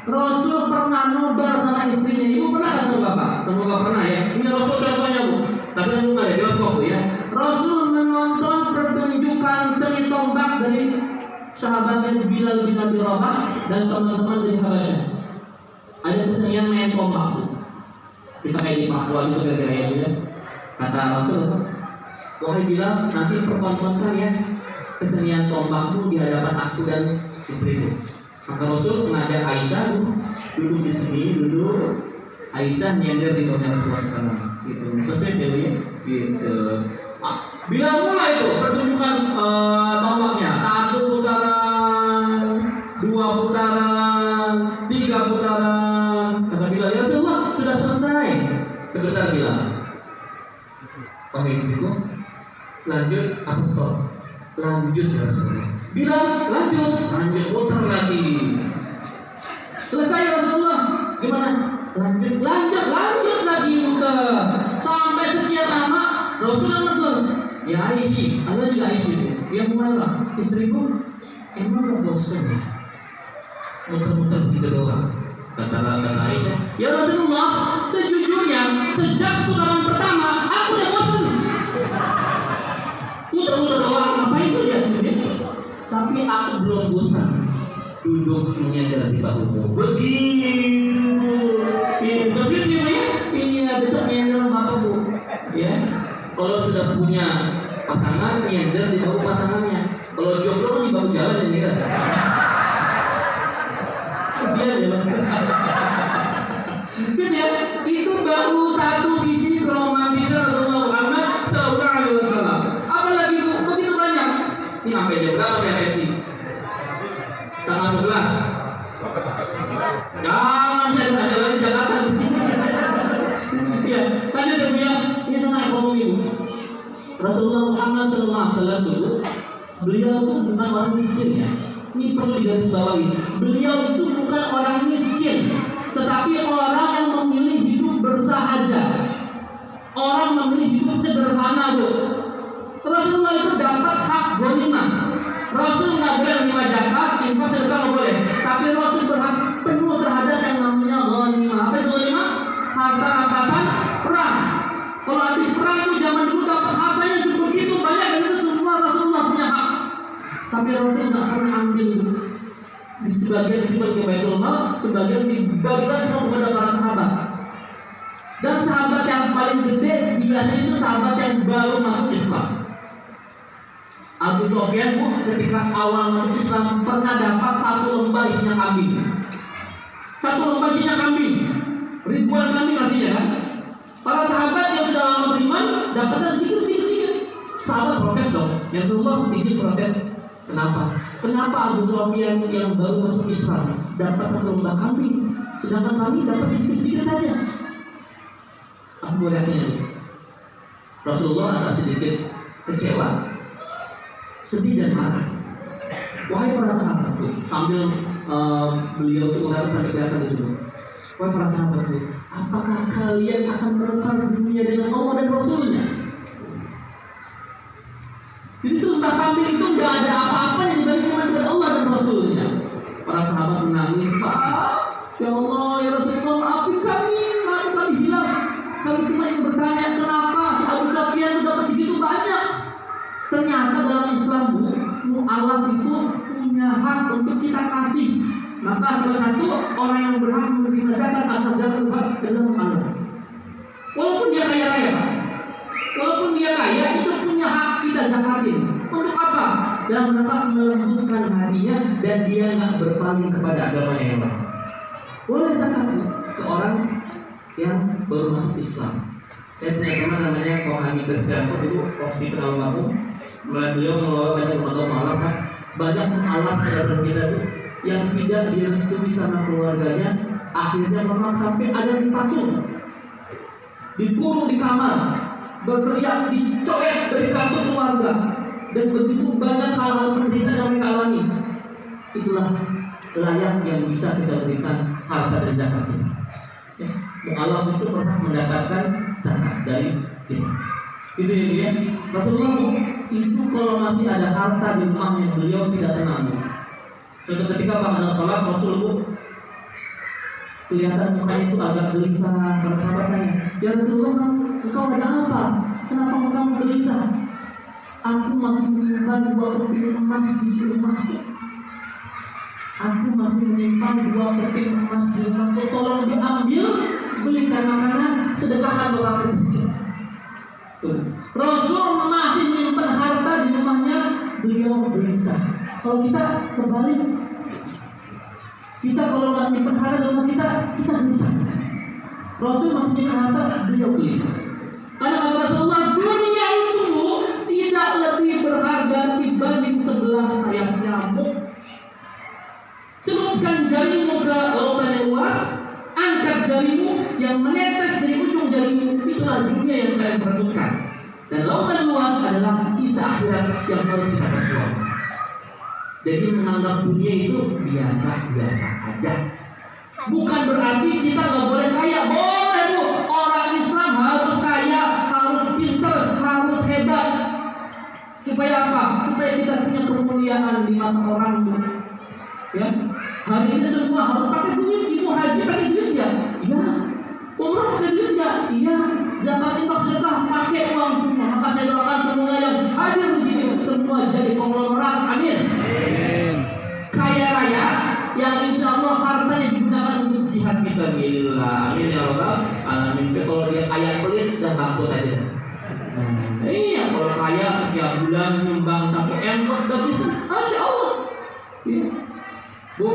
Rasul pernah nobar sama istrinya. Ibu pernah nggak sama bapak? Sama bapak pernah ya. Ini Rasul contohnya bu. Tapi kan juga ada bioskop ya. Rasul menonton pertunjukan seni tombak dari sahabatnya Bilal bin Abi Rabah dan teman-teman dari Habasyah. Ada kesenian main tombak. Kita kayak di Papua itu gara-gara ya. Kata Rasul, wahai Bilal, nanti pertontonkan ya kesenian tombakmu di hadapan aku dan istriku. Maka Rasul mengajak Aisyah duduk di sini, duduk. Aisyah nyender di bawah Rasulullah SAW. Gitu. Selesai dia gitu. Bila mulai itu pertunjukan tombaknya, 1 putaran, 2 putaran, 3 putaran. Kata Bilal, ya Rasulullah sudah selesai. Sebentar Bilal. Wahai istriku, lanjut apa stop? Lanjut ya Rasulullah. Bilal lanjut putar lagi. Selesai ya Rasulullah. Gimana? Lanjut lagi udah. Sampai sekian lama Rasulullah menegur. Ya Aisyah, ada juga Aisyah. Dia mulailah, istriku, emang gak bosan ya? Muter-muter gitu doang. Kata Aisyah, ya Rasulullah, sejujurnya sejak putaran pertama aku udah bosan. muter-muter doang, ngapain tuh dia? Tapi aku belum bosan duduk menyender di bahumu. Begitu. Terus ini besok menyender bapak bu. Ya, kalau sudah punya pasangan menyender di bahu pasangannya. Kalau jomblo kan di bahu jalan ya kira. Kasihan ya. Ya, itu baru satu sisi keromantisan Rasulullah Muhammad Sallallahu Alaihi Wasallam. Apalagi begitu banyak. Ini sampai jam berapa saya pensi? Tanggal 11. Jangan saya ada lagi Jakarta di sini. Ya, tadi ada bilang ini tentang ekonomi bu. Rasulullah Muhammad Sallallahu Alaihi Wasallam dulu, beliau itu bukan orang miskin ya. Ini perlu digarisbawahi. Beliau itu bukan orang miskin, tetapi orang yang memilih hidup bersahaja. Orang memilih hidup sederhana bu. Rasulullah itu dapat hak ghanimah. Rasul nggak boleh menerima zakat, infak sedekah nggak boleh. Tapi Rasul berhak penuh terhadap yang namanya ghanimah. Apa itu ghanimah? Harta rampasan perang. Kalau habis perang itu zaman dulu dapat hartanya sebegitu banyak dan itu semua Rasulullah punya hak. Tapi Rasul nggak pernah ambil. Di sebagian disimpan ke Baitul Mal, sebagian dibagikan semua kepada para sahabat. Dan sahabat yang paling gede biasanya itu sahabat yang baru masuk Islam. Abu Sufyan pun ketika awal masuk Islam pernah dapat satu lembah isinya kambing. Satu lembah isinya kambing. Ribuan kambing artinya kan. Para sahabat yang sudah lama beriman dapatnya sedikit. Sahabat protes dong. Yang semua izin protes. Kenapa Abu Sufyan yang baru masuk Islam dapat satu lembah kambing, sedangkan kami dapat sedikit saja? Aku reaksinya. Rasulullah agak sedikit kecewa, sedih dan marah. Wahai para sahabatku, sambil beliau itu mengarah sampai kelihatan itu. Wahai para sahabatku, apakah kalian akan menukar dunia dengan Allah dan Rasulnya? Jadi sembah kambing itu nggak ada apa-apanya dibandingkan dengan Allah dan Rasulnya. Para sahabat menangis, Pak, ya Allah, ya Rasulullah, maafin kami hilang. Kami cuma ingin bertanya kenapa Abu Sufyan itu dapat segitu banyak. Ternyata dalam Islam Allah itu punya hak untuk kita kasih. Maka salah satu orang yang berhak menerima zakat asal zakat adalah Allah. Walaupun dia kaya-kaya, Pak. Walaupun dia kaya, itu punya hak kita zakatin. Untuk apa? Dan mendapat melembutkan hatinya dan dia nggak berpaling kepada agama yang lain. Boleh zakat ke orang yang baru masuk Islam. Saya punya teman namanya Kohani Krisdato dulu waktu kenal aku. Beliau mengelola banyak lembaga malam, banyak alat saudara kita itu yang tidak direstui sama keluarganya, akhirnya memang sampai ada dipasung, dikurung di kamar, berteriak, dicoret dari kartu keluarga, dan begitu banyak hal-hal penderita yang mereka alami. Itulah layak yang bisa kita berikan harta dari zakat ini. Allah itu pernah mendapatkan zakat dari kita. Gitu ya. Rasulullah itu kalau masih ada harta di rumahnya beliau tidak tenang. Suatu ketika pada sholat Rasulullah kelihatan mukanya itu agak gelisah. Para sahabat tanya, ya Rasulullah, engkau ada apa? Kenapa kamu gelisah? Aku masih menyimpan 2 keping emas di rumahku. Aku masih menyimpan 2 keping emas di rumahku. Tolong diambil, belikan makanan, sedekahkan orang miskin. Rasul masih menyimpan harta di rumahnya, beliau gelisah. Kalau kita kebalik, kita kalau nggak menyimpan harta di rumah kita gelisah. Rasul masih menyimpan harta, beliau gelisah. Karena kata Rasulullah, dunia itu tidak lebih berharga dibanding sebelah sayap nyamuk. Celupkan jarimu ke lautan yang luas, angkat jarimu yang menetes dari ujung jarimu, itulah dunia yang kalian perebutkan. Dan lautan luas adalah kisah akhirat yang harus kita perjuangkan. Jadi menganggap dunia itu biasa-biasa aja. Bukan berarti kita nggak boleh kaya, boleh bu. Orang Islam harus kaya, harus pintar, harus hebat. Supaya apa? Supaya kita punya kemuliaan di mata orang. Ya, hari ini semua harus pakai duit. Ibu haji pakai duit ya? Iya. Umrah pakai duit ya? Iya. zakat infak sedekah pakai uang semua. Maka saya doakan semua yang hadir di sini semua jadi konglomerat. Amin. Amin. Kaya raya yang insya Allah hartanya digunakan untuk jihad fisabilillah. Amin ya rabbal alamin. Kalau dia kaya pelit dan bangkrut aja. Iya, kalau kaya setiap bulan nyumbang 1 M udah bisa. Masya Allah. Ya. Bu,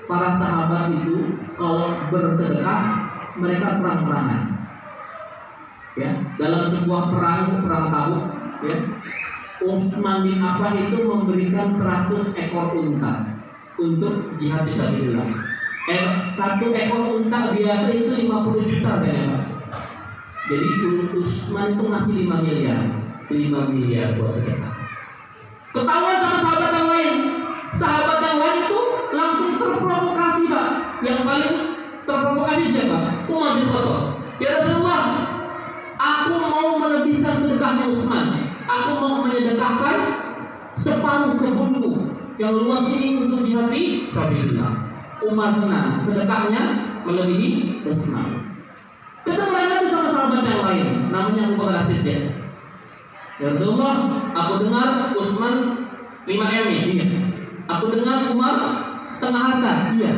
para sahabat itu kalau bersedekah mereka perang-perangan. Ya, dalam sebuah perang Tabuk, ya, Utsman bin Affan itu memberikan 100 ekor unta untuk jihad fisabilillah. 1 ekor unta biasa itu 50 juta kayaknya. Jadi Utsman itu masih 5 miliar. 5 miliar buat sedekah. Ketahuan sama sahabat yang lain. Sahabat yang lain itu langsung terprovokasi, Pak. Yang paling terprovokasi siapa? Umar bin Khattab. Ya Rasulullah, aku mau melebihkan sedekahnya Utsman. Aku mau menyedekahkan separuh kebunku yang luas ini untuk jihad fisabilillah. Umar senang, sedekahnya melebihi Utsman. Ketemu lagi sama sahabat yang lain, namanya Abu Bakar As-Siddiq. Ya Rasulullah, aku dengar Utsman 5 M ya, iya. Aku dengar Umar setengah harta, iya.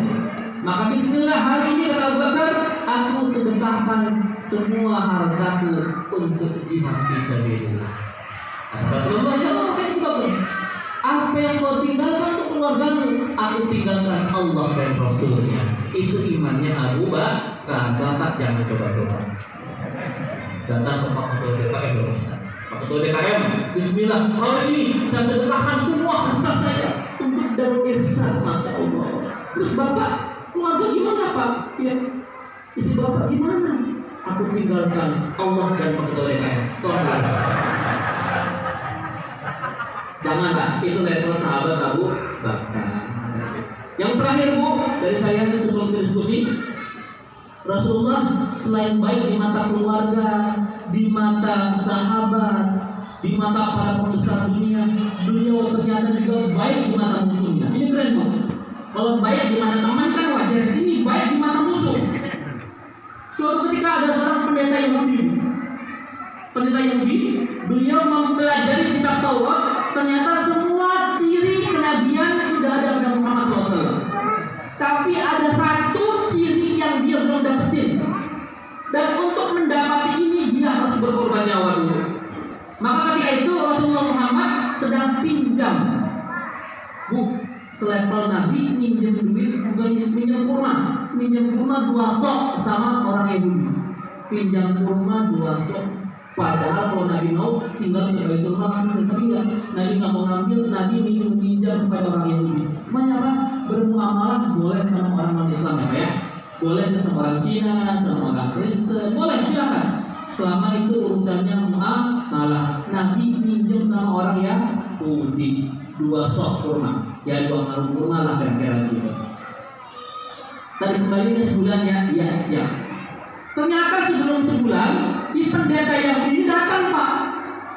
Maka bismillah hari ini kata Abu Bakar, aku sedekahkan semua hartaku untuk jihad fisabilillah. Rasulullah, ya Allah, apa yang bagus? Apa yang kau tinggalkan untuk keluargamu? Aku tinggalkan Allah dan Rasulnya. Itu imannya Abu Bakar. Bapak jangan coba-coba. Datang ke Pak Ketua DKM, Pak Ketua DKM, bismillah, hari ini saya sedekahkan semua harta saya untuk Darul Irsyad, Masya Allah. Terus Bapak, keluarga gimana Pak? Ya, isi Bapak gimana? Aku tinggalkan Allah dan Pak Ketua DKM. Jangan Pak, itu level sahabat Abu Bakar. Yang terakhir Bu, dari saya sebelum berdiskusi, Rasulullah selain baik di mata keluarga, di mata sahabat, di mata para pembesar dunia, beliau ternyata juga baik di mata musuhnya. Ini keren Bu. Kalau baik di mata teman kan wajar, ini baik di mata musuh. Suatu ketika ada seorang pendeta Yahudi, beliau mempelajari kitab Taurat, ternyata semua ciri kenabian sudah ada pada Muhammad SAW. Tapi ada satu ciri yang dia belum dapetin, dan untuk mendapati ini dia harus berkorban nyawa dulu. Maka ketika itu Rasulullah Muhammad sedang pinjam, Bu, selevel Nabi minjem duit, bukan minjem kurma 2 sok sama orang Yahudi. Pinjam kurma 2 sok. Padahal kalau Nabi mau tinggal ke Baitul Maqdis, tapi enggak. Nabi nggak mau ngambil, Nabi minjem kepada orang Yahudi. Makanya apa? Bermuamalah boleh sama orang non-Islam ya. Boleh sama orang Cina, sama orang Kristen, boleh silakan. Selama itu urusannya muamalah. Nabi minjem sama orang Yahudi 2 sok kurma, ya 2 karung kurma lah kira-kira gitu. Tadi kembalinya sebulan ya, iya siap. Ternyata sebelum sebulan si pendeta Yahudi ini datang Pak.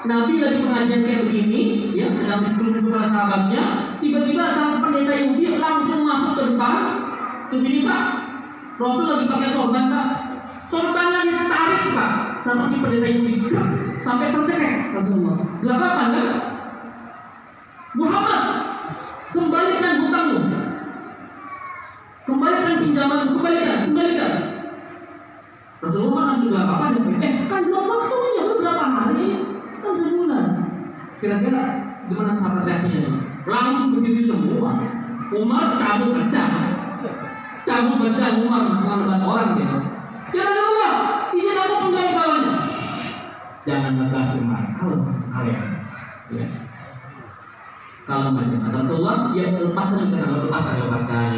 Nabi lagi pengajian kayak begini, ya sedang dikumpul para sahabatnya. Tiba-tiba sang pendeta Yahudi langsung masuk ke depan. Terus ini Pak, Rasul lagi pakai sorban Pak. Sorbannya ditarik Pak sama si pendeta Yahudi sampai tercekek Rasulullah. Gak apa-apa kan? Muhammad, kembalikan hutangmu, kembalikan pinjamanmu, kembalikan. Rasulullah kan juga apa kan belum waktunya beberapa hari, kan sebulan. Kira-kira gimana sahabat reaksinya? Langsung berdiri semua. Umar cabut pedang Umar 15 orang gitu. Ya Rasulullah, izin aku penggawalannya. Jangan ngegas Umar, kalem. Ya. Kalem aja. Rasulullah, ya lepaskan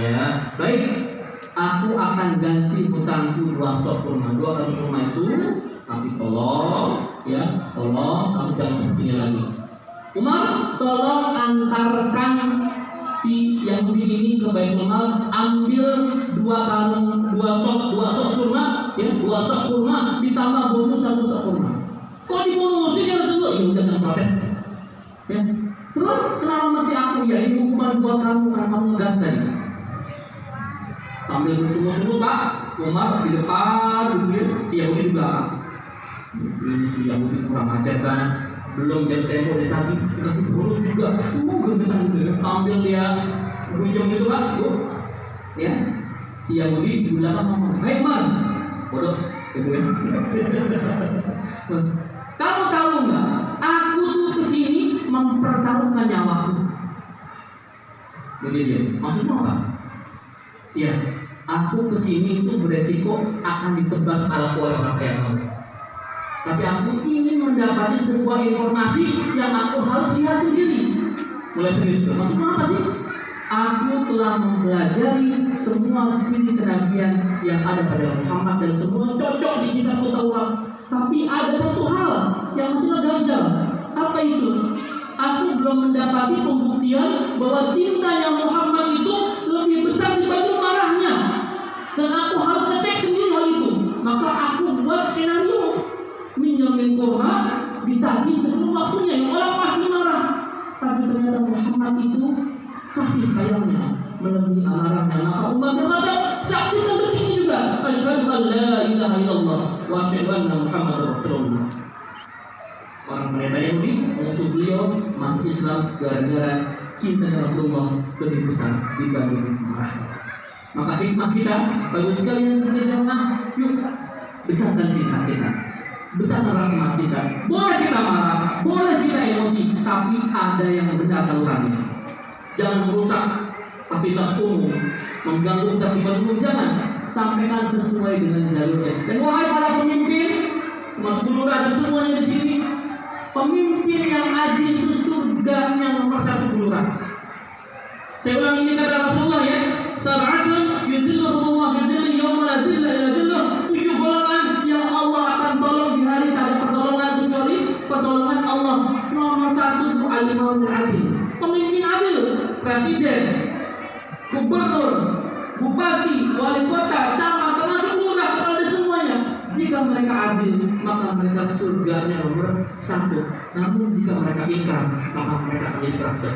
ya. Baik. Aku akan ganti hutangku 2 sok kurma, 2 kali kurma itu, tapi tolong kamu jangan sepertinya lagi. Umar, tolong antarkan si Yahudi ini ke Baitul Mal, ambil 2 sok kurma, ya 2 sok kurma ditambah bonus 1 sok kurma. Kok dibonusin ya Rasulullah? Ya udah nggak protes. Ya. Terus kenapa masih aku ya? Ini hukuman buat kamu karena kamu ngegas tadi. Sambil bersungguh-sungguh Pak, Umar di depan, si Yahudi di belakang. Ini si Yahudi kurang ajar kan, belum dia tempo dia tadi dikasih bonus juga, gemetan gitu sambil dia gunjung gitu kan, bu, ya si Yahudi di belakang ngomong, hei man, bodoh, kamu tahu nggak? Aku tuh kesini mempertaruhkan nyawaku. Jadi dia, maksudnya apa? Ya, aku kesini itu beresiko akan ditebas alaku oleh orang kaya kamu. Tapi aku ingin mendapati sebuah informasi yang aku harus lihat sendiri. Mulai serius, maksudnya apa sih? Aku telah mempelajari semua ciri kenabian yang ada pada Muhammad dan semua cocok di kitab Taurat. Tapi ada satu hal yang masih ganjal. Apa itu? Aku belum mendapati pembuktian bahwa cintanya Muhammad itu lebih besar dibanding marahnya. Dan aku harus ngecek sendiri hal itu. Maka aku buat skenario, minjemin kurma, ditagih sebelum waktunya. Yang orang pasti marah. Tapi ternyata Muhammad itu kasih sayangnya melebihi amarahnya. Maka umat berkata, saksikan detik ini juga. Asyhadu an la ilaha illallah wa asyhadu anna Muhammadar Rasulullah. Orang mereka Yahudi musuh beliau masuk Islam gara-gara cinta Rasulullah lebih besar dibanding marah. Maka hikmah kita bagi sekalian berjamaah, yuk besarkan cinta kita, besarkan rahmat kita. Boleh kita marah, boleh kita emosi, tapi ada yang benar salurannya. Jangan merusak fasilitas umum, mengganggu tertiban umum, jangan. Sampaikan sesuai dengan jalurnya. Dan wahai para pemimpin, Mas Lurah dan semuanya di sini, pemimpin yang adil itu surganya nomor 1 Lurah. Saya ulang ini kata Rasulullah ya, sab'atun yudhilluhumullah bidhillihi yauma la dhilla illa dhilluh. 7 golongan yang Allah akan tolong di hari tak ada pertolongan kecuali pertolongan Allah. Nomor 1 itu alimul adil, pemimpin adil, presiden, gubernur, bupati, wali kota, camat, termasuk lurah, kepala semuanya. Jika mereka adil, maka mereka surganya nomor 1. Namun jika mereka ingkar, maka mereka akan jadi neraka.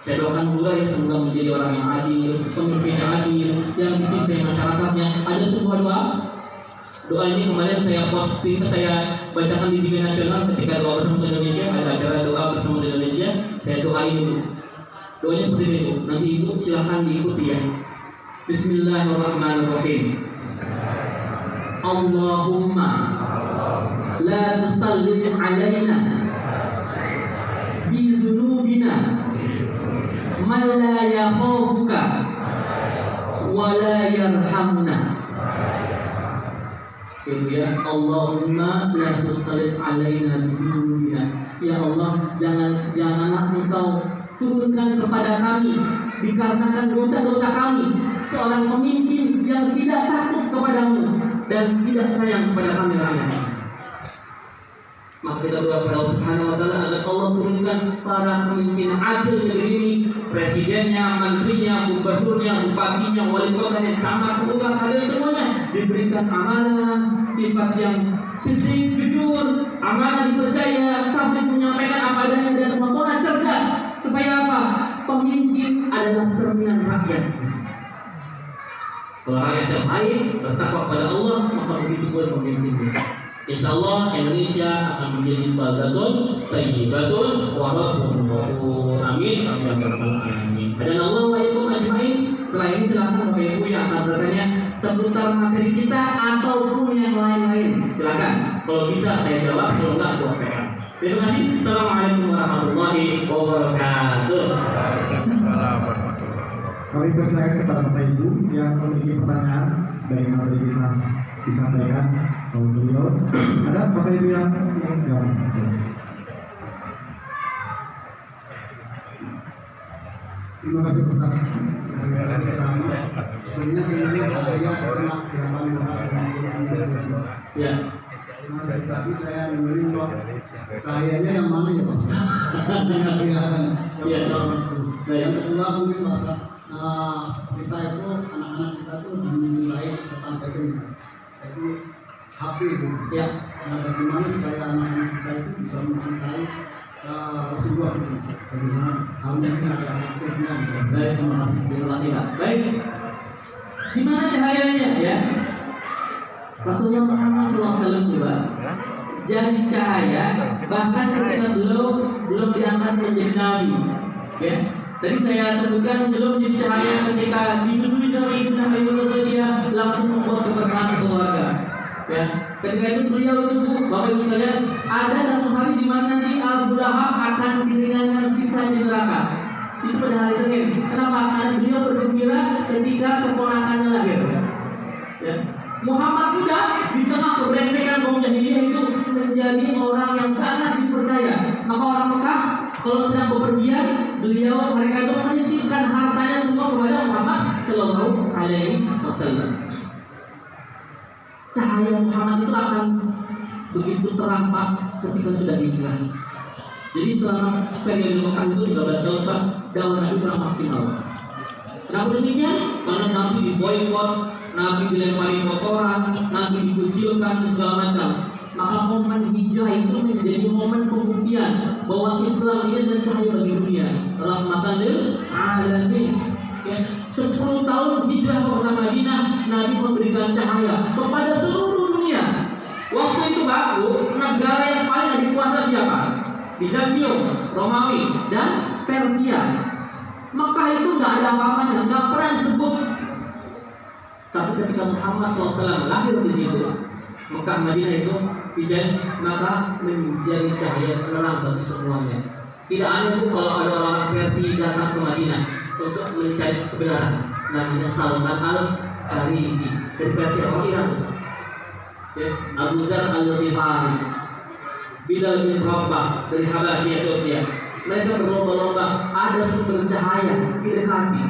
Saya doakan lurah yang semoga menjadi orang yang adil, pemimpin yang adil, yang dicintai masyarakatnya. Ada sebuah doa. Doa ini kemarin saya posting, saya bacakan di TV nasional ketika doa bersama Indonesia, ada acara doa bersama Indonesia. Saya doain dulu. Doanya seperti itu. Nanti ibu silahkan diikuti ya. Bismillahirrahmanirrahim. Allahumma la tusallit alaina bi dzunubina man la yakhafuka wa la yarhamuna. Ya Allahumma la tusallit alaina bi dzunubina. Ya Allah, janganlah Engkau turunkan kepada kami dikarenakan dosa-dosa kami seorang pemimpin yang tidak takut kepadamu dan tidak sayang kepada kami rakyat. Maka kita berdoa kepada Allah Subhanahu wa taala agar Allah turunkan para pemimpin adil negeri ini, presidennya, menterinya, gubernurnya, bupatinya, wali kotanya, camat, lurah, ada semuanya diberikan amanah, sifat yang sedih, jujur, amanah, dipercaya, tapi menyampaikan apa adanya dan motornya cerdas. Supaya apa? Pemimpin adalah cerminan rakyat. Kalau rakyat yang baik, bertakwa kepada Allah, maka begitu pula pemimpinnya. Insya Allah Indonesia akan menjadi baldatun thayyibatun wa rabbun ghafur. Amin. Amin. Dan Allah wa ikum ajmain. Setelah ini silakan Bapak Ibu yang akan bertanya seputar materi kita ataupun yang lain-lain. Silakan. Kalau bisa saya jawab, kalau enggak buat PR. Terima kasih. Assalamualaikum warahmatullahi wabarakatuh. Kami persilakan kepada Bapak Ibu yang memiliki pertanyaan sebagaimana tadi disampaikan oleh beliau. Ada Bapak Ibu yang ingin jawab? Terima kasih Ustaz. Sebenarnya saya pernah Ya. dari tadi saya dengerin kok kayaknya yang mana ya Pak? Kelihatan yang pertama itu. Yang kedua mungkin Pak, kita itu anak-anak kita tuh dinilai sepantakin, jadi HP itu. Ya. Nah, bagaimana supaya anak-anak kita itu bisa mencintai Rasulullah itu? Bagaimana? Mungkin ada aktifnya. Baik, terima kasih. Pak. Baik. Gimana cahayanya ya? Rasulullah Muhammad SAW juga jadi cahaya bahkan ketika belum diangkat menjadi nabi. Ya. Tadi saya sebutkan belum menjadi cahaya ketika disusui sama ibu Nabi Muhammad dia langsung membuat keberkahan keluarga. Ya. Ketika itu beliau itu Bapak Ibu sekalian, ada satu hari di mana nanti Abu Lahab akan diringankan siksa di neraka. Itu pada hari Senin. Kenapa? Karena beliau bergembira ketika keponakannya lahir. Ya. Muhammad juga di tengah kebrengsekan kaum jahiliyah itu menjadi orang yang sangat dipercaya. Maka orang Mekah kalau sedang bepergian, mereka itu menitipkan hartanya semua kepada Muhammad Sallallahu Alaihi Wasallam. Cahaya Muhammad itu akan begitu terampak ketika sudah hijrah. Jadi selama periode Mekah itu 13 tahun Pak, dakwah Nabi kurang maksimal. Kenapa demikian? Karena Nabi diboykot, Nabi dilempari kotoran, Nabi dikucilkan segala macam. Maka momen hijrah itu menjadi momen pembuktian bahwa Islam ini adalah cahaya bagi dunia. Rahmatan lil alamin. Ya, 10 tahun hijrah ke Madinah, Nabi memberikan cahaya kepada seluruh dunia. Waktu itu baru negara yang paling dikuasai siapa? Bizantium, Romawi, dan Persia. Mekah itu nggak ada apa-apanya, nggak pernah disebut. Tapi ketika Muhammad SAW lahir di situ, Mekah Madinah itu Hijaz, maka menjadi cahaya penerang bagi semuanya. Tidak aneh itu kalau ada orang Persia datang ke Madinah untuk mencari kebenaran. Namanya Salman al-Farisi dari Persia, orang Iran. Ya, Abu Zar al-Ghifari, Bilal bin Rabah dari Habasyah Ethiopia. Mereka berlomba-lomba ada sumber cahaya didekati.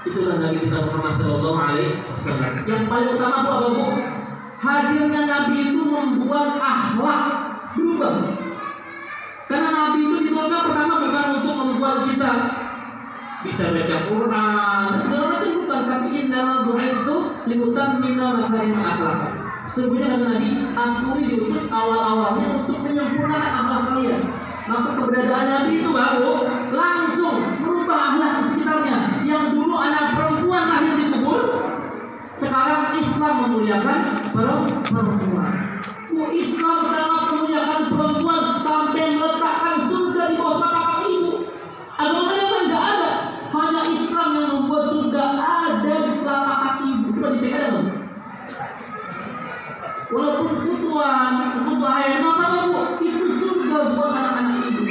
Itulah Nabi kita Muhammad Sallallahu Alaihi Wasallam. Yang paling utama itu apa, Bu? Hadirnya Nabi itu membuat akhlak berubah. Karena Nabi itu diturunkan pertama bukan untuk membuat kita bisa baca Quran, segala macam bukan. Tapi innama bu'istu liutammima makarimah akhlak. Sesungguhnya kata Nabi, aku diutus awal-awalnya untuk menyempurnakan akhlak kalian. Maka keberadaan Nabi itu baru langsung merubah akhlak di sekitarnya. Yang dulu anak perempuan lahir di kubur, sekarang Islam memuliakan perempuan. Islam sangat memuliakan perempuan sampai meletakkan surga di bawah telapak ibu. Agama yang tidak ada, hanya Islam yang membuat surga ada di telapak kaki ibu. Coba dicek ada dong. Walaupun kebutuhan ayah apa Bu? Itu surga buat anak-anak ibu.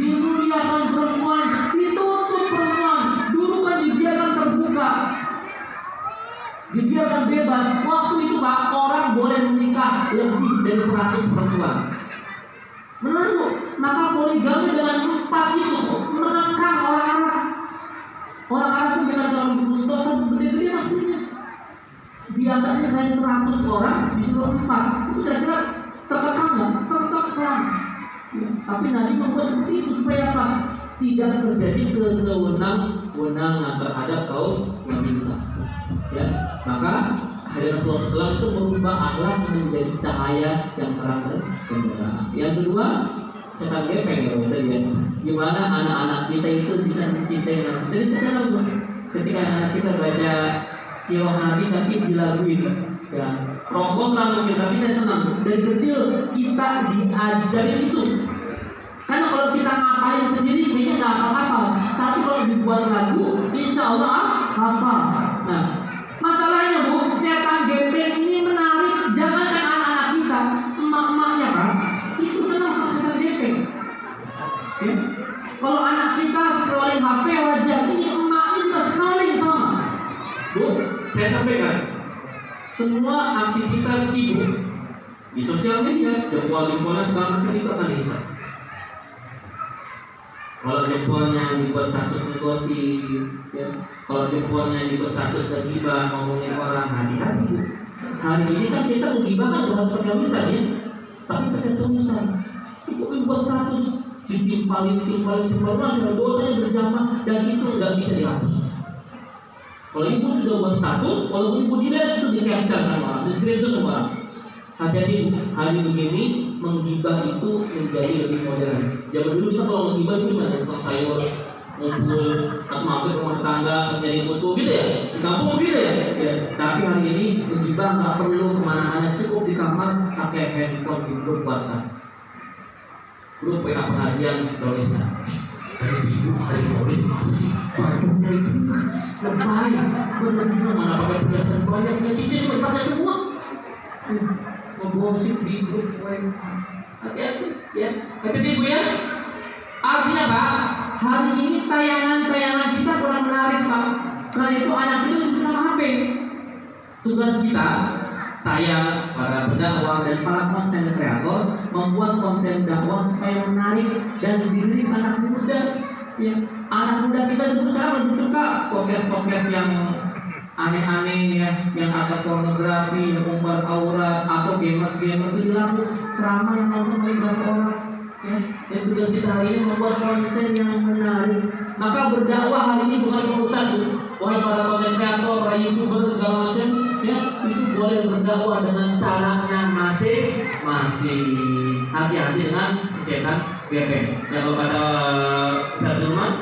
Dimuliakan perempuan, ditutup perempuan. Dulu kan dibiarkan terbuka, dibiarkan bebas. Waktu itu Pak, orang boleh menikah lebih dari 100 perempuan. Menurut, maka poligami dengan 4 itu menekan orang Arab. Orang Arab itu jangan terlalu Mustafa gede-gede maksudnya. Biasanya kayak 100 orang disuruh 4. Itu kira-kira tertekan nggak? Tertekan. Ya, tapi Nabi membuat seperti itu supaya apa? Tidak terjadi kesewenang-wenangan terhadap kaum wanita. Ya, maka hadirin Rasulullah itu merubah akhlak menjadi cahaya yang terang dan gembira. Yang kedua, sekarang gepeng ya, ya. Gimana anak-anak kita itu bisa mencintai Nabi. Jadi sekarang ketika anak kita baca sirah Nabi tapi dilaguin, ya, rokok lagu tapi saya senang. Dari kecil kita diajarin itu. Karena kalau kita ngapain sendiri kayaknya nggak apa-apa. Tapi kalau dibuat lagu, insya Allah hafal. Nah, masalahnya Bu, setan gepeng ini menarik. Jangankan anak-anak kita, emak-emaknya Pak, itu senang sama setan gepeng. Ya? Kalau anak kita scrolling HP wajar, ini emaknya juga scrolling sama. Bu, saya sampaikan, semua aktivitas ibu di sosial media, jempol-jempolnya sekarang kita akan dihisap. Kalau jempolnya dibuat status negosiasi, ya. Kalau jempolnya dibuat status dan gibah ngomongin orang, hati-hati Bu. Hari ini kan kita menggibah kan harus pakai tulisan ya, tapi pakai tulisan. Cukup dibuat status, ditimpalin, sudah dosanya berjamaah dan itu nggak bisa dihapus. Kalau ibu sudah buat status, walaupun ibu dilihat itu di capture sama orang, di screenshot sama orang. Hati-hati Bu, hari begini menggibah itu menjadi lebih modern. Zaman dulu kita kalau menggibah itu gimana? Tukang sayur, ngumpul atau mampir rumah tetangga menjadi mutu gitu ya, di kampung gitu ya. Ya. Tapi hari ini menjibah nggak perlu kemana-mana, cukup di kamar pakai handphone di grup WhatsApp, grup WA pengajian Indonesia. Hari Minggu, hari Maulid, masih bajunya itu lebay, berlebihan, mana pakai perhiasan banyak, yang cincin dipakai semua, menggosip di grup WA. Hati-hati ya, hati-hati ibu ya. Artinya Pak, hari ini tayangan-tayangan kita kurang menarik Pak. Karena itu anak itu bisa sama HP. Tugas kita, saya, para pendakwah dan para konten kreator membuat konten dakwah supaya menarik dan dilirik anak muda. Ya, anak muda kita itu sekarang lebih suka podcast yang aneh-aneh ya, yang agak pornografi, yang umbar aurat atau gamers-gamers itu laku ceramah yang nonton beberapa orang. Ya, dan tugas kita hari ini membuat konten yang menarik. Maka berdakwah hari ini bukan urusan tuh, wahai para konten kreator, para youtuber segala macam, ya itu boleh berdakwah dengan caranya masing-masing. Hati-hati dengan setan gepeng. Ya kalau kata Ustaz Zulman,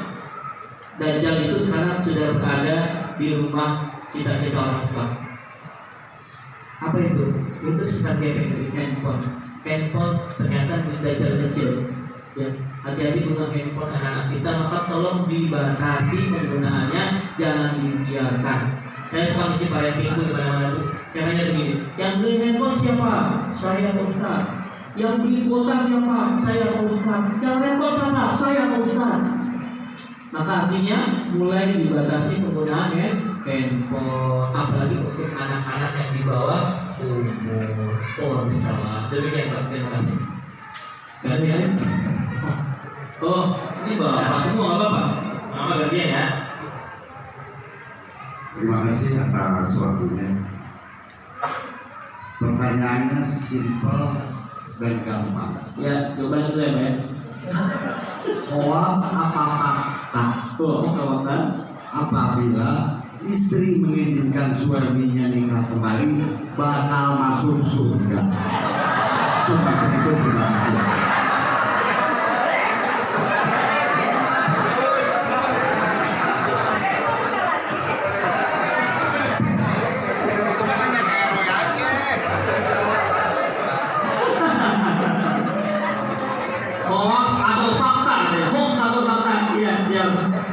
Dajjal itu sekarang sudah berada di rumah kita orang Islam. Apa itu? Itu setan gepeng, handphone. Handphone ternyata Dajjal kecil. Ya, hati-hati guna handphone anak-anak kita, maka tolong dibatasi penggunaannya, jangan dibiarkan. Saya suka ngisi varian minggu di mana-mana tuh. Caranya begini, yang beli handphone siapa? Saya Pak Ustaz. Yang beli kuota siapa? Saya Pak Ustaz. Yang handphone sama? Saya Pak Ustaz. Maka artinya mulai dibatasi penggunaan handphone, apalagi untuk anak-anak yang di bawah umur. Bersama. Demikian Pak, terima kasih. Gantian. Oh, ini bapak semua Bapak. Mama gantian ya. Terima kasih atas waktunya. Pertanyaannya simpel dan gampang. Ya, jawabannya itu ya Pak ya. Soal apakah apabila istri mengizinkan suaminya nikah kembali bakal masuk surga? Cuma segitu, terima kasih. Hoax atau fakta? Hoax atau fakta? Iya, siap.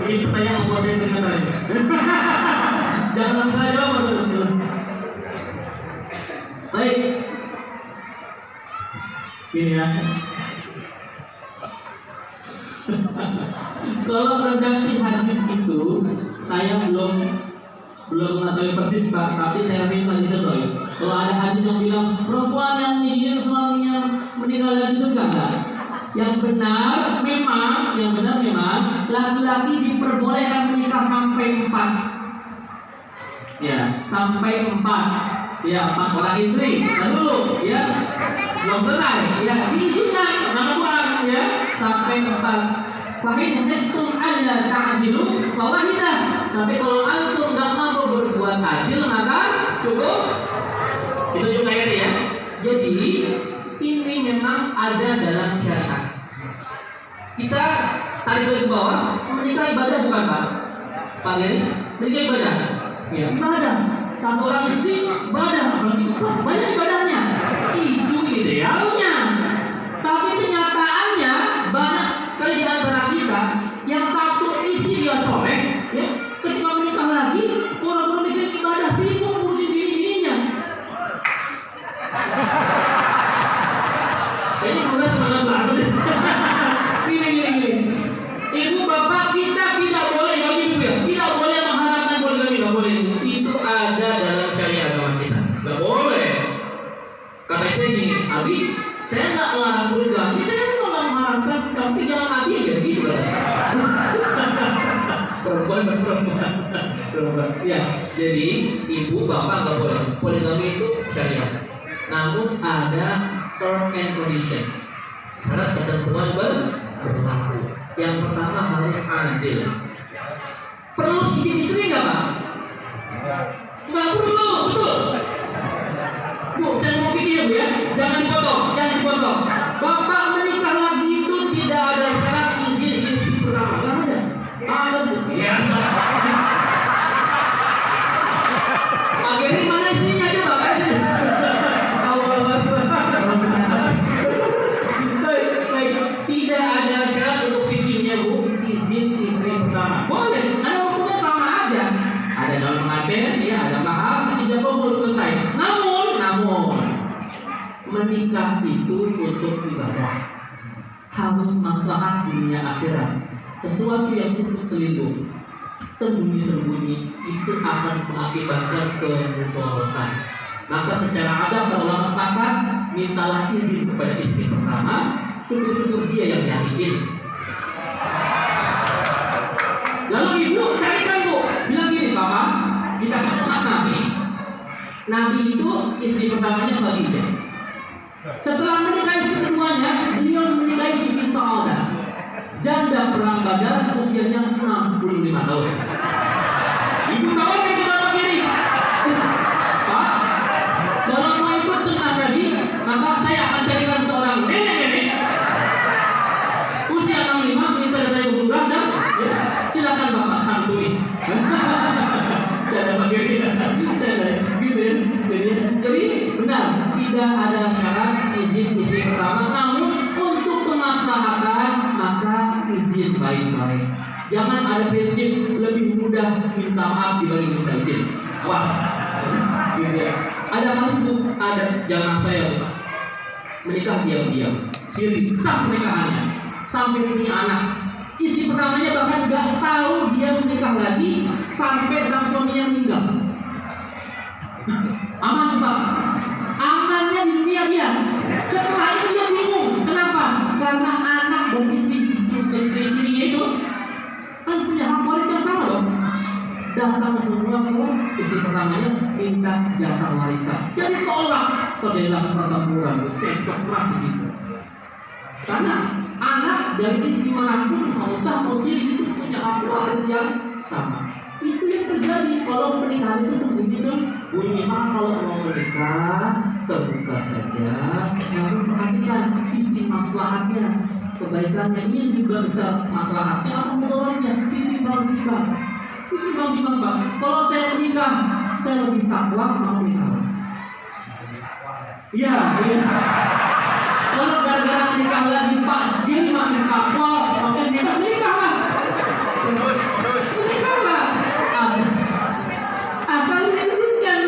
Ini pertanyaan membuat saya teringat. Jangan saya jawab Mas. Baik. Gini ya. Kalau redaksi hadis itu saya belum mengetahui persis Pak, tapi saya ingin tadi contoh. Kalau ada hadis yang bilang perempuan yang ingin suaminya meninggal di surga enggak? Yang benar memang laki-laki diperbolehkan menikah sampai 4. Ya, sampai 4. Ya, 4 orang istri. Nah dulu, ya. Belum selesai. Ya, diizinkan nama Quran ya, sampai 4. Fahid antum alla ta'dilu fawahidah. Tapi kalau antum enggak mampu berbuat adil maka cukup. Itu juga ya. Jadi ini memang ada dalam syariat. Kita tarik lagi ke bawah, menikah ibadah bukan Pak? Pak Geri, menikah ibadah? Ya, ibadah. Satu orang istri ibadah, apalagi banyak ibadahnya. Itu idealnya. Tapi kenyataannya banyak sekali di antara kita yang satu istri dia soleh, ya, ketika menikah lagi, orang-orang bikin ibadah sibuk ngurusin bini-bininya. Ini udah semangat banget. Gini. Ibu bapak kita tidak boleh bagi ibu ya, tidak boleh mengharapkan poligami, nggak boleh. Itu ada dalam syariat agama kita, nggak boleh. Kata saya gini, Abi, saya nggak melarang poligami, saya cuma nggak mengharapkan, tapi jangan Abi aja gitu. Perempuan. Ya, jadi ibu bapak nggak boleh. Poligami itu syariat. Namun ada term and condition, syarat ketentuan berlaku. Yang pertama harus adil. Perlu izin istri nggak Pak? Nggak perlu, betul. Bu, saya mau video ya, jangan dipotong. Bapak menikah lagi itu tidak ada syarat izin istri pertama, nggak ada. ada dalam pengantin, ya ada mahar, tidak kabul selesai. Namun menikah itu untuk ibadah, harus maslahat dunia akhirat. Sesuatu yang cukup selindung, sembunyi-sembunyi itu akan mengakibatkan kemudorotan. Maka secara adab para ulama sepakat, mintalah izin kepada istri pertama, syukur-syukur dia yang nyakitin. Lalu ibu carikan bu, bilang gini, Papa, kita kan umat Nabi. Nabi itu istri pertamanya Khadijah. Setelah menikahi istri keduanya, beliau menikahi Siti Saudah, janda perang Badar, usianya 65 tahun. Ibu tahu yang kenapa gini? Pak, kalau mau ikut sunnah Nabi, maka saya akan carikan seorang nenek-nenek usia 65, minta dari kuburan dan ya, silakan Bapak santuni. Saya pakai gitu ya. Jadi benar, tidak ada syarat izin istri pertama, namun untuk kemaslahatan maka izin baik-baik. Jangan ada prinsip lebih mudah minta maaf dibanding minta izin. Awas. Gitu ya. Ada kasus itu, ada jangan saya lupa. Menikah diam-diam, siri, sah pernikahannya, sampai punya anak. Istri pertamanya bahkan nggak tahu dia menikah lagi sampai sang suaminya meninggal. Aman Pak, amannya di dunia dia. Setelah itu dia bingung, kenapa? Karena anak dan istri-istrinya itu kan punya hak waris yang sama loh. Datang semua ke istri pertamanya minta jatah warisan. Jadi tolak, terjadilah pertempuran, cekcok keras di situ. Karena anak dari istri manapun mau sah mau siri itu punya hak waris yang sama. Itu yang terjadi kalau pernikahan itu sembunyi-sembunyi. Maka kalau mau menikah terbuka saja, namun perhatikan sisi maslahatnya, kebaikannya. Ini juga bisa maslahatnya apa mudaratnya, ditimbang-timbang Pak. Kalau saya menikah, saya lebih takwa, mau menikah. Iya. Kalau gara-gara menikah lagi Pak, ini makin takwa, makin menikah lah. Menikahlah. Asal diizinkan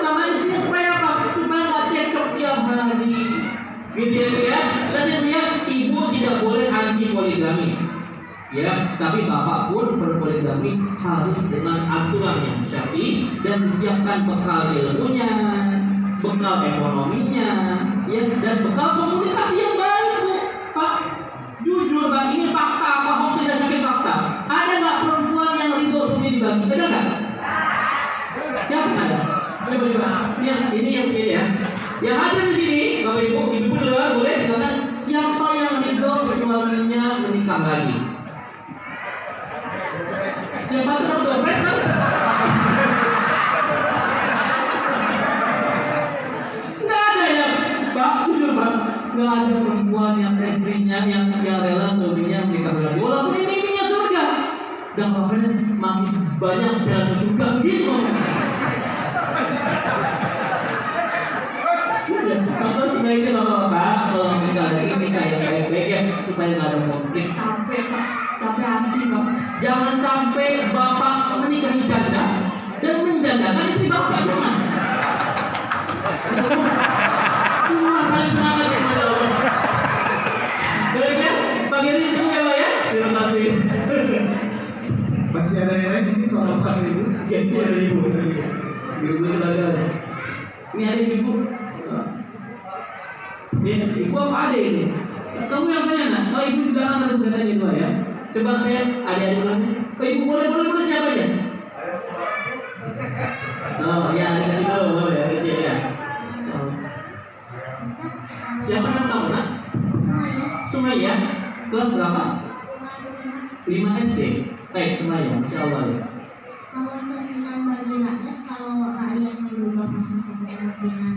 sama istrinya supaya apa? Supaya nggak cekcok tiap hari. Gitu ya. Dan ya, ibu tidak boleh anti poligami. Ya, tapi bapak pun berpoligami harus dengan aturan yang syar'i dan disiapkan bekal ilmunya, bekal ekonominya, ya, dan bekal komunikasi yang baik, Bu. Pak, jujur Pak, ini fakta, Pak Homs tidak sakit fakta. Ada nggak perempuan yang ridho suami dibagi? Ada nggak? Siapa ada? Coba. Ini yang sini ya. Yang ada di sini, Bapak Ibu, Ibu dulu boleh silakan. Siapa yang ridho suaminya menikah lagi? Siapa tuh udah pres kan? Nggak ada ya, Pak, jujur Pak, nggak ada perempuan yang istrinya yang rela suaminya menikah lagi. Walaupun ini surga, dan bapaknya masih banyak jalan surga gitu. Maka sebaiknya bapak-bapak kalau menikah ini kayak baik-baik ya, supaya nggak ada konflik. Capek Pak, capek hati Pak. Jangan sampai bapak menikahi janda dan menjandakan istri bapak, jangan. Cuma paling semangat ya, Masya Allah. Baik ya, pagi ini itu ya Pak ya. Terima kasih. Masih ada yang lain ini kalau Pak Ibu? Ya, ini ada ibu. Ibu silakan. Ini ada ibu. Ini ibu apa ada ini? Kamu yang tanya nak? Oh ibu di belakang tadi sudah tanya dua ya. Coba saya ada yang lain. Oh ibu boleh siapa aja? Oh ya ada tadi dulu boleh ya kecil ya. Siapa nama kamu nak? Sumaya. Kelas berapa? 5 SD. Baik Sumaya, Masya Allah ya. Kalau cerminan bagi rakyat, kalau rakyat yang berubah masing-masing kepemimpinan,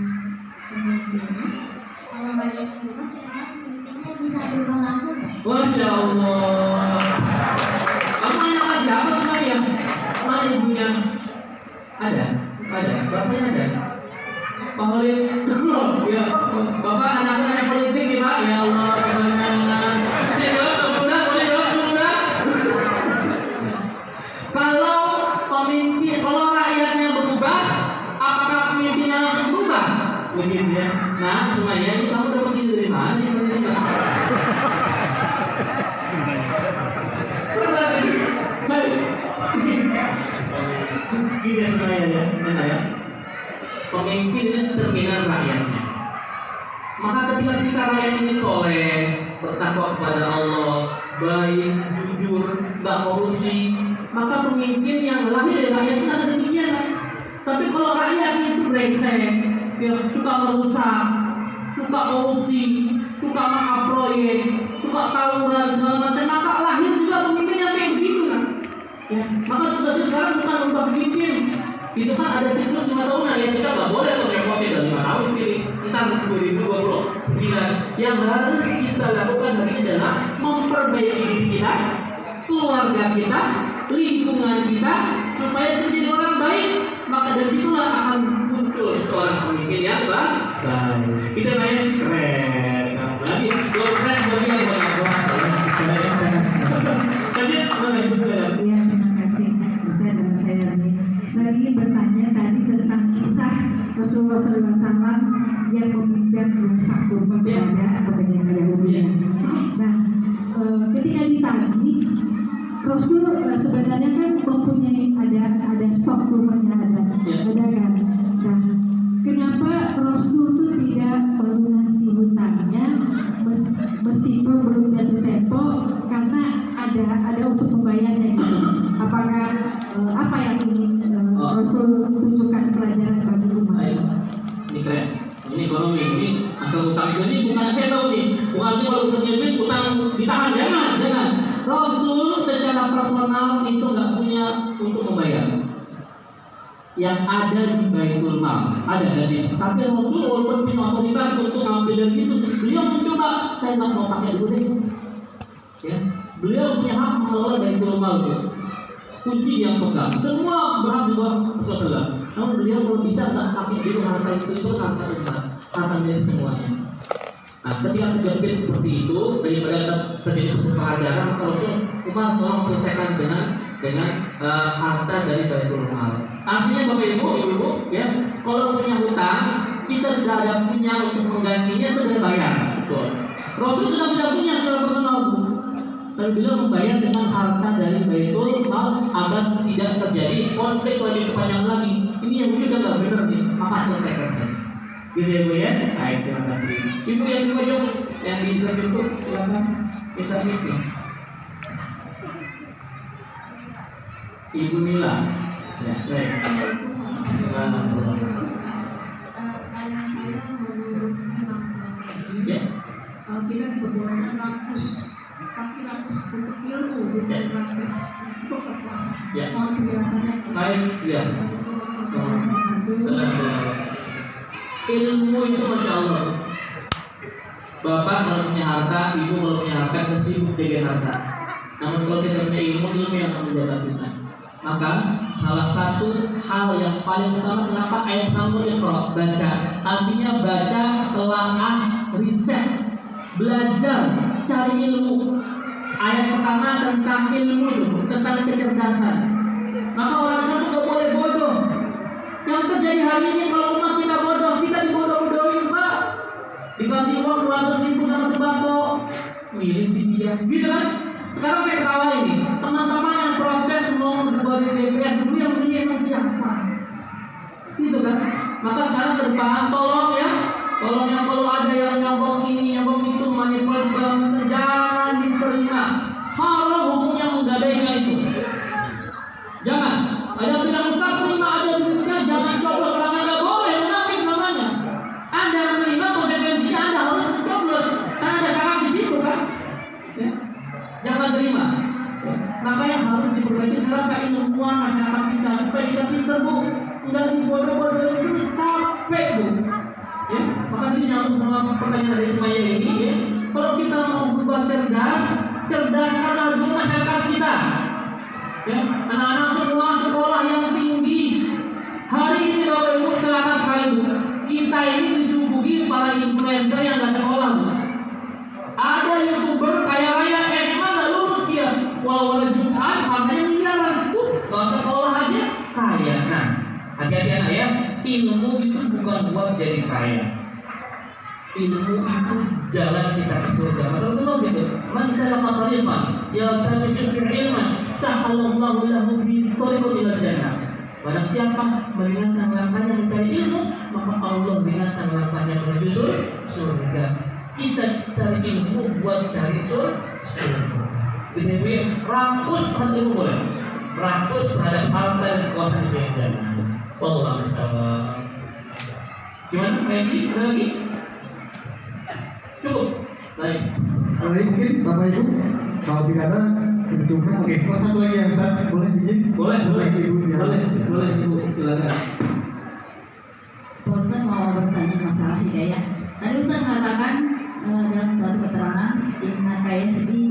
kalau rakyat yang berubah, kira-kira pemimpinnya bisa berubah langsung. Masya Allah. Kamu anak siapa Sumaya? Mana ibunya? Ada. Bapaknya ada. Pak Holid. Ya, Bapak anak-anak politik nih Pak. Ya Allah. Kalau pemimpin, kalau begitu ya. Nah, semuanya ini kamu dapat ide dari mana sih? Baik. Gini ya semuanya ya, mana ya? Pemimpin itu cerminan rakyatnya. Maka ketika kita rakyat ini soleh, bertakwa kepada Allah, baik, jujur, nggak korupsi, maka pemimpin yang lahir dari rakyat itu ada demikian. Tapi kalau rakyatnya itu brengsek, ya, suka merusak, suka korupsi, suka maaf proyek, suka tawuran segala macam, maka lahir juga pemimpin yang kayak begitu kan. Ya, maka tugasnya sekarang bukan untuk pemimpin. Itu kan ada siklus 5 tahunan ya, kita nggak boleh tuh repotin dari 5 tahun pilih entar 2029. Yang harus kita lakukan hari ini adalah memperbaiki diri kita, keluarga kita, lingkungan kita, supaya kita jadi orang baik. Maka dari situlah akan muncul seorang pemimpin yang baik. Kita main keren, lagi keren bagi yang banyak orang. Jadi mana itu ya? Ya, terima kasih Ustaz dan saya ini. Saya ingin bertanya tadi tentang kisah Rasulullah SAW yang meminjam uang sak kurma kepada pedagang Yahudi. Nah, ketika ditagih, Rasul sebenarnya kan mempunyai ada stok kurmanya ada kan. Nah, kenapa Rasul itu tidak melunasi hutangnya meskipun belum jatuh tempo karena ada untuk membayarnya gitu. Apakah apa yang ingin Rasul tunjukkan pelajaran bagi umat? Ini keren. Ini ekonomi ini asal utang ini bukan saya tahu nih. Bukan itu kalau utangnya duit utang ditahan, jangan. Rasul secara personal itu nggak punya untuk membayar. Yang ada di Baitul Mal ada dari. Tapi Rasul walaupun punya otoritas untuk ngambil dari itu, beliau mencoba saya nggak mau pakai dulu deh. Ya, beliau punya hak mengelola Baitul Mal itu. Kunci yang pegang, semua berhak di bawah Rasulullah. Namun beliau kalau bisa tak pakai dulu harta itu harta umat, harta milik semuanya. Nah, ketika terjadi seperti itu, daripada terjadi penghargaan, maka Rasul umat tolong selesaikan dengan harta dari Baitul Mal. Artinya Bapak Ibu, ya, kalau punya hutang, kita sudah ada punya untuk menggantinya sudah bayar, betul. Rasul sudah tidak punya secara personal, dan beliau membayar dengan harta dari Baitul Mal agar tidak terjadi konflik lebih panjang lagi. Ini yang udah nggak benar nih, maka selesaikan saja. Gitu ya Bu ya. Baik, terima kasih. Ibu yang di pojok yang di interview itu silakan interview. Ibu Mila. Ya, baik. Silakan. Tanya saya menurut Imam Syafi'i, Ya. kita diperbolehkan rakus, tapi rakus untuk ilmu, bukan rakus untuk kekuasaan. Ya. Mohon penjelasannya. Baik, ya. Ilmu itu Masya Allah. Bapak kalau punya harta, ibu kalau punya harta, kan sibuk dengan harta. Namun kalau kita punya ilmu yang akan menjaga kita. Maka salah satu hal yang paling utama kenapa ayat kamu Iqra, baca. Artinya baca, telaah, riset, belajar, cari ilmu. Ayat pertama tentang ilmu, tentang kecerdasan. Maka orang Islam itu tidak boleh bodoh. Yang terjadi hari ini kalau umat kita bodoh, kita dibodoh-bodohin Pak. Dikasih uang 200.000 sama sembako, milih si dia, gitu kan? Sekarang saya ketawa ini, teman-teman yang protes mau berbuat di DPR dulu yang beli emang siapa? Gitu kan? Maka sekarang ke depan tolong ya, tolong yang kalau ada yang nyambung ini, nyambung itu, manipulasi segala macam, jangan diterima. Kalau hukumnya menggadaikan itu, jangan. Ada bilang Ustaz terima ada duitnya, jangan coblos karena nggak boleh munafik namanya. Anda menerima konsekuensinya Anda harus mencoblos karena ada syarat di situ kan. Ya. Jangan terima. Ya. Maka yang harus diperbaiki sekarang keilmuan masyarakat kita supaya kita pintar Bu. Enggak dibodoh-bodohin itu capek Bu. Ya. Maka ini nyambung sama pertanyaan dari Ismail ini ya. Kalau kita mau berubah cerdas, cerdaskanlah dulu masyarakat kita. Ya, anak-anak semua sekolah yang tinggi. Hari ini Bapak Ibu celaka sekali Bu. Kita ini disuguhi para influencer yang nggak sekolah Bu. Ada YouTuber kaya raya SMA nggak lulus dia. Walau Jumat harganya miliaran. Kalau sekolah aja kaya. Nah, Hati-hati anak ya, ilmu itu bukan buat jadi kaya. Ilmu itu jalan kita ke surga. Maka Rasulullah gitu, man salaka tariqan yaltamisu fihi ilman sahalallahu lahu bihi tariqan ila jannah. Barang siapa meringankan langkahnya mencari ilmu, maka Allah meringankan langkahnya menuju surga. Kita cari ilmu buat cari surga. Ini rakus terhadap ilmu boleh, rakus terhadap harta dan kekuasaan itu yang jadi. Allah bersama. Gimana? Lagi? Ada lagi? Cukup. Baik. Mungkin Bapak Ibu kalau tidak ada kita coba. Oke, kalau satu lagi yang besar boleh izin? Boleh. Ibu ya. Boleh Ibu, silakan. Pak Ustaz mau bertanya masalah hidayah. Tadi Ustaz mengatakan dalam suatu keterangan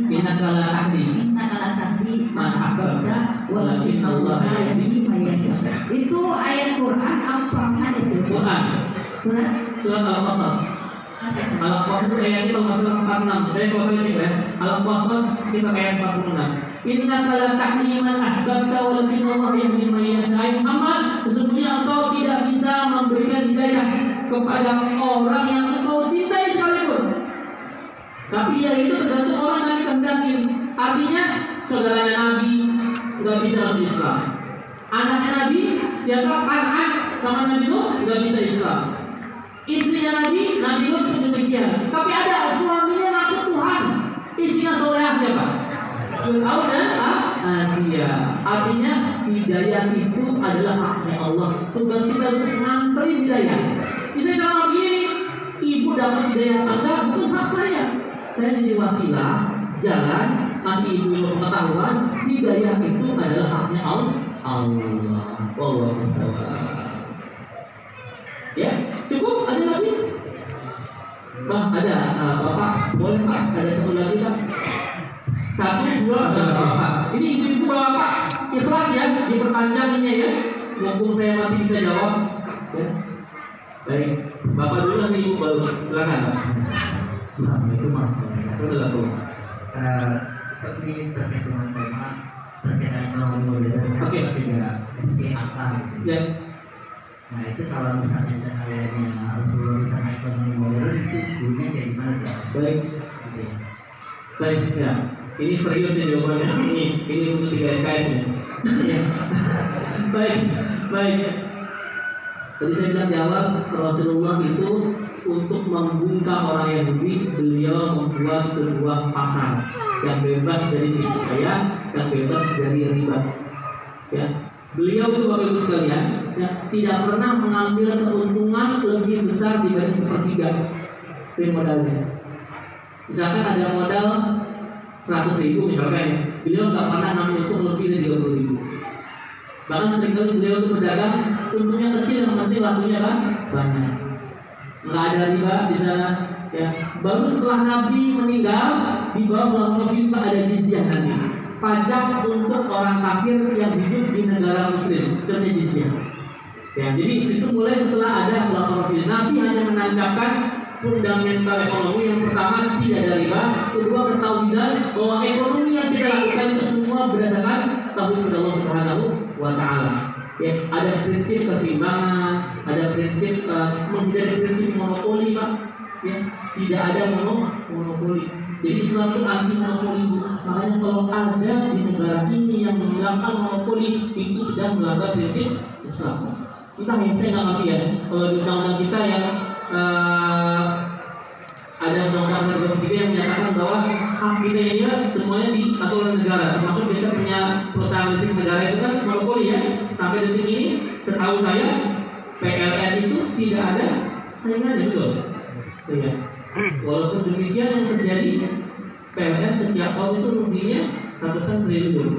innaka la tahdi man ahbabta walakin Allah yahdi man yasha. Itu ayat Quran apa hadis ya? Surat Al-Qasas. Al-Qasas itu ayat itu Al-Qasas 46. Saya kalau saya cek ya. Al-Qasas kita ayat 46. Innaka la tahdi man ahbabta walakin Allah yahdi man yasha. Muhammad, sesungguhnya engkau tidak bisa memberikan hidayah kepada orang yang engkau cintai sekalipun. Tapi ya itu tergantung orang yang dikehendaki. Artinya saudaranya Nabi nggak bisa masuk Islam. Anaknya Nabi siapa? Anak sama Nabi Nuh nggak bisa Islam. Istrinya Nabi Nuh pun demikian. Tapi ada suaminya ngaku Tuhan, istrinya solehah siapa? Fir'aun dan Asia. Artinya hidayah itu adalah haknya Allah. Tugas kita untuk mengantar hidayah. Bisa kalau begini, ibu dapat hidayah Anda bukan hak saya. Saya jadi wasilah, jalan, ngasih ibu ilmu pengetahuan. Hidayah itu adalah haknya Allah. Wallahu a'lam. Ya, cukup. Ada lagi? Bang, ada. Bapak, boleh Pak? Ada satu lagi Pak? 1, 2, Bapak. Ini ibu-ibu Bapak ikhlas ya, diperpanjanginnya ya. Mumpung saya masih bisa jawab. Ya. Baik, Bapak dulu nanti Ibu baru. Silakan Pak. Assalamualaikum warahmatullahi wabarakatuh. Silakan. Ustaz ini terkait dengan tema terkait dengan modern Oke. tidak SKAK gitu. Ya, Nah itu kalau misalnya kayaknya Rasulullah tentang ekonomi modern itu dulunya kayak gimana tuh? baik. Gitu ya. Baik, ya. Ini serius ya jawabannya. Ini untuk 3 SKS ya. Ya. Baik. Tadi saya bilang di awal Rasulullah itu untuk membungkam orang Yahudi, beliau membuat sebuah pasar yang bebas dari tipu daya, yang bebas dari riba. Ya. Beliau itu Bapak Ibu sekalian, ya, tidak pernah mengambil keuntungan lebih besar dibanding sepertiga dari modalnya. Misalkan ada modal 100.000 misalkan, beliau nggak pernah ngambil untung lebih dari 30.000. Bahkan seringkali beliau itu berdagang, untungnya kecil, yang penting lakunya kan banyak. Nggak ada riba di sana. Ya. Baru setelah Nabi meninggal, di bawah pemerintah ada jizyah nanti. Pajak untuk orang kafir yang hidup di negara Muslim, itu jizyah. Ya, jadi itu mulai setelah ada pelapor Nabi hanya menancapkan fundamental ekonomi. Yang pertama tidak ada riba, kedua bertauhidan bahwa ekonomi yang kita lakukan itu semua berdasarkan tauhid kepada Allah Subhanahu wa Ta'ala. Ya, ada prinsip keseimbangan, ada prinsip menghindari prinsip monopoli, Pak. Ya, tidak ada monopoli. Jadi Islam itu anti monopoli, Bu. Makanya kalau ada di negara ini yang melakukan monopoli, itu sudah melanggar prinsip Islam. Entah yang saya nggak ngerti ya. Kalau di undang-undang kita yang ada undang-undang negara kita yang menyatakan bahwa hak hidayahnya semuanya diatur oleh negara, termasuk kita punya perusahaan listrik negara itu kan monopoli ya. Sampai detik ini, setahu saya PLN itu tidak ada saingannya betul. Ya. Walaupun demikian yang terjadi, PLN setiap tahun itu ruginya ratusan triliun.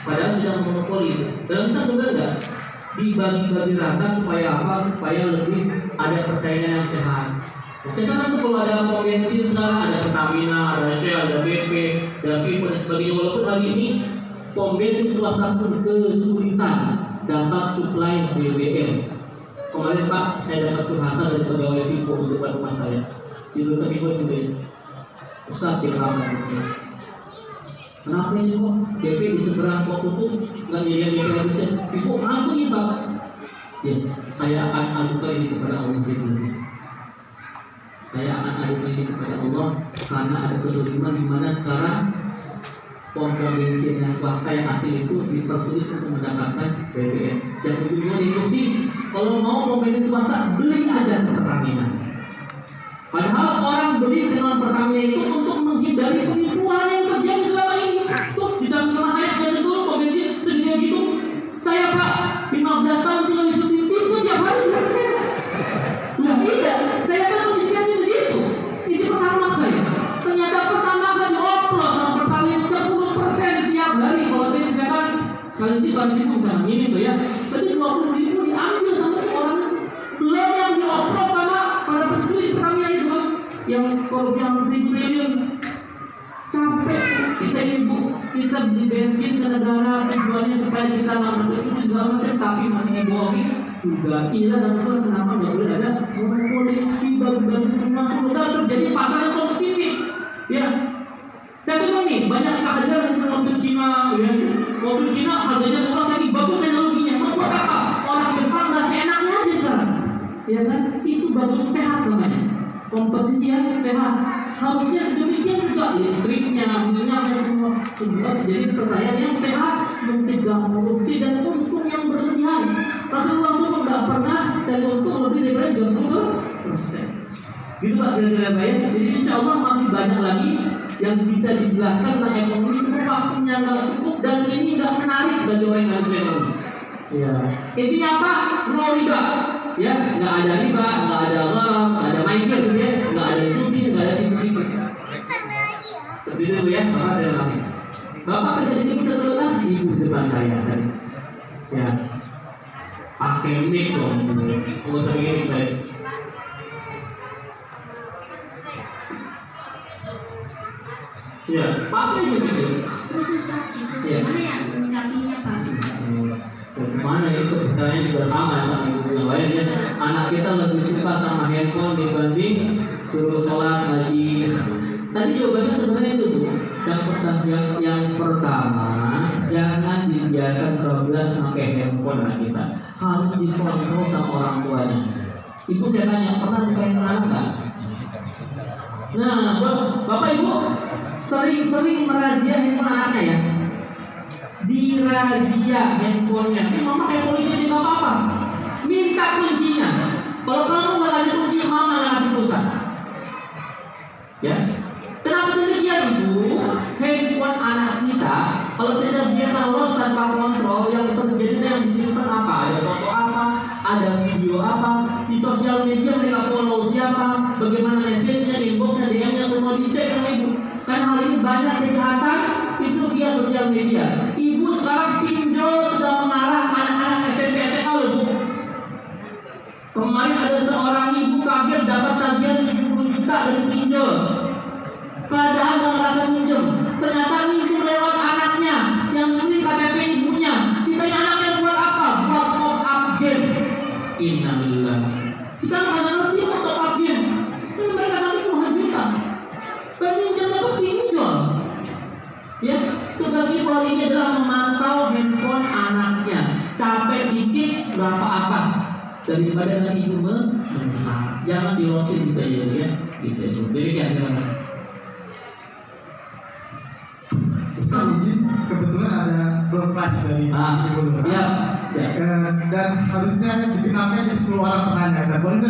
Padahal sudah monopoli. Dalam Islam benar nggak? Dibagi-bagi rata supaya apa? Supaya lebih ada persaingan yang sehat. Sekarang tuh kalau ada pom bensin sekarang ada Pertamina, ada Shell, ada BP, ada Pipo dan sebagainya. Walaupun hari ini pom bensin salah satu kesulitan dapat suplai BBM. Kemarin Pak, saya dapat curhatan dari pegawai Pipo di depan rumah saya. Di depan Pipo juga. Ustaz di belakang itu. Kenapa ini kok BP di seberang kok tutup nggak jadi BBM? Pipo kenapa nih Pak? Ya, saya akan adukan ini kepada Allah pribadi. Saya akan adukan ini kepada Allah karena ada kezaliman di mana sekarang pom bensin yang swasta yang asli itu dipersulit untuk mendapatkan BBM. Dan ujungnya diinstruksi kalau mau pom bensin swasta beli aja ke Pertamina. Padahal orang beli dengan Pertamina itu untuk menghindari penipuan yang terjadi selama ini. Tuh di samping rumah saya ada satu pom bensin segini gitu. Saya Pak 15 tahun tinggal ditipu tiap hari dari saya. Nah tidak, saya kan mengisikannya di situ. Isi pertama saya. Ternyata pertama saya dioplos sama Pertamina 10% tiap hari. Kalau saya misalkan sekali sih 100.000 sama ini tuh ya. Berarti 20.000 diambil sama orang. Belum yang dioplos sama para pencuri Pertamina itu kan, yang korupsi yang 1.000 triliun. Capek kita ibu, kita beli bensin ke negara tujuannya supaya kita nggak bersuci segala macam, tapi masih dibohongin juga ilah dan soal kenapa nggak boleh ada monopoli dibagi-bagi semua terjadi pasar yang kompetitif. Ya, saya suka nih banyak kehajar yang mobil Cina, ya mobil Cina harganya murah lagi, bagus teknologinya, mau buat apa? Orang Jepang nggak seenaknya aja sekarang, ya kan? Itu bagus sehat namanya, kompetisi yang sehat. Harusnya sedemikian juga listriknya, minyaknya semua jadi persaingan yang sehat, mencegah korupsi dan untung yang berlebihan. Rasulullah itu nggak pernah cari untung lebih daripada 20%. Gitu Pak kira-kira bayar. Jadi insya Allah masih banyak lagi yang bisa dijelaskan tentang ekonomi. Itu waktunya nggak cukup dan ini nggak menarik bagi orang yang harus ekonomi. Ya. Intinya apa? No riba. Ya, nggak ada riba, nggak ada gharam, nggak ada maisir gitu ya, nggak ada judi, nggak ada tipu-tipu. Seperti itu ya, Bapak terima kasih. Bapak kerja di TV terlepas ibu di depan saya tadi. Ya, pakai mic dong, nggak usah begini baik. Ya, pakai begitu. Terus susah itu, Ya. gimana ya menyikapinya Pak? Mana itu pertanyaan juga sama ibu yang lain ya. Anak kita lebih suka sama handphone dibanding suruh sholat haji. Tadi jawabannya sebenarnya itu Bu. Yang pertama jangan dibiarkan kebablas pakai handphone anak kita. Harus dikontrol sama orang tuanya. Ibu saya tanya pernah dipakai anak nggak? Nah, Bapak Ibu sering merazia handphone anaknya ya. Dirazia handphonenya, ini mama kayak polisi di apa-apa, minta kuncinya. Kalau kamu nggak kasih kunci, mama nggak kasih pulsa. Ya, kenapa demikian Ibu? Handphone anak kita, kalau tidak biarkan lolos tanpa kontrol, yang terjadi yang disimpan apa? Ada foto apa? Ada video apa? Di sosial media mereka follow siapa? Bagaimana message-nya, inbox-nya, DM-nya semua dicek sama Ibu. Karena hal ini banyak kejahatan itu via sosial media. Ibu sekarang pinjol sudah mengarah anak-anak SMP SMA loh Bu. Kemarin ada seorang ibu kaget dapat tagihan 70 juta dari pinjol. Padahal nggak merasa minjem. Ternyata minjem lewat anaknya yang nyuri KTP ibunya. Ditanya anaknya buat apa? Buat top up game. Innalillah. Kita nggak ngerti mau top up game. Dan mereka nanti puluhan juta. Peminjam dapat pinjol. Ya, tugas ibu hari ini adalah memantau handphone anaknya. Capek dikit berapa apa daripada nanti ibu menyesal. Jangan dilosin gitu ya, gitu. Demikian terima kasih. Ustaz izin, kebetulan ada kelas dari Ibu Lurah. Ya. Dan harusnya dipindahkan jadi 10 orang penanya. Boleh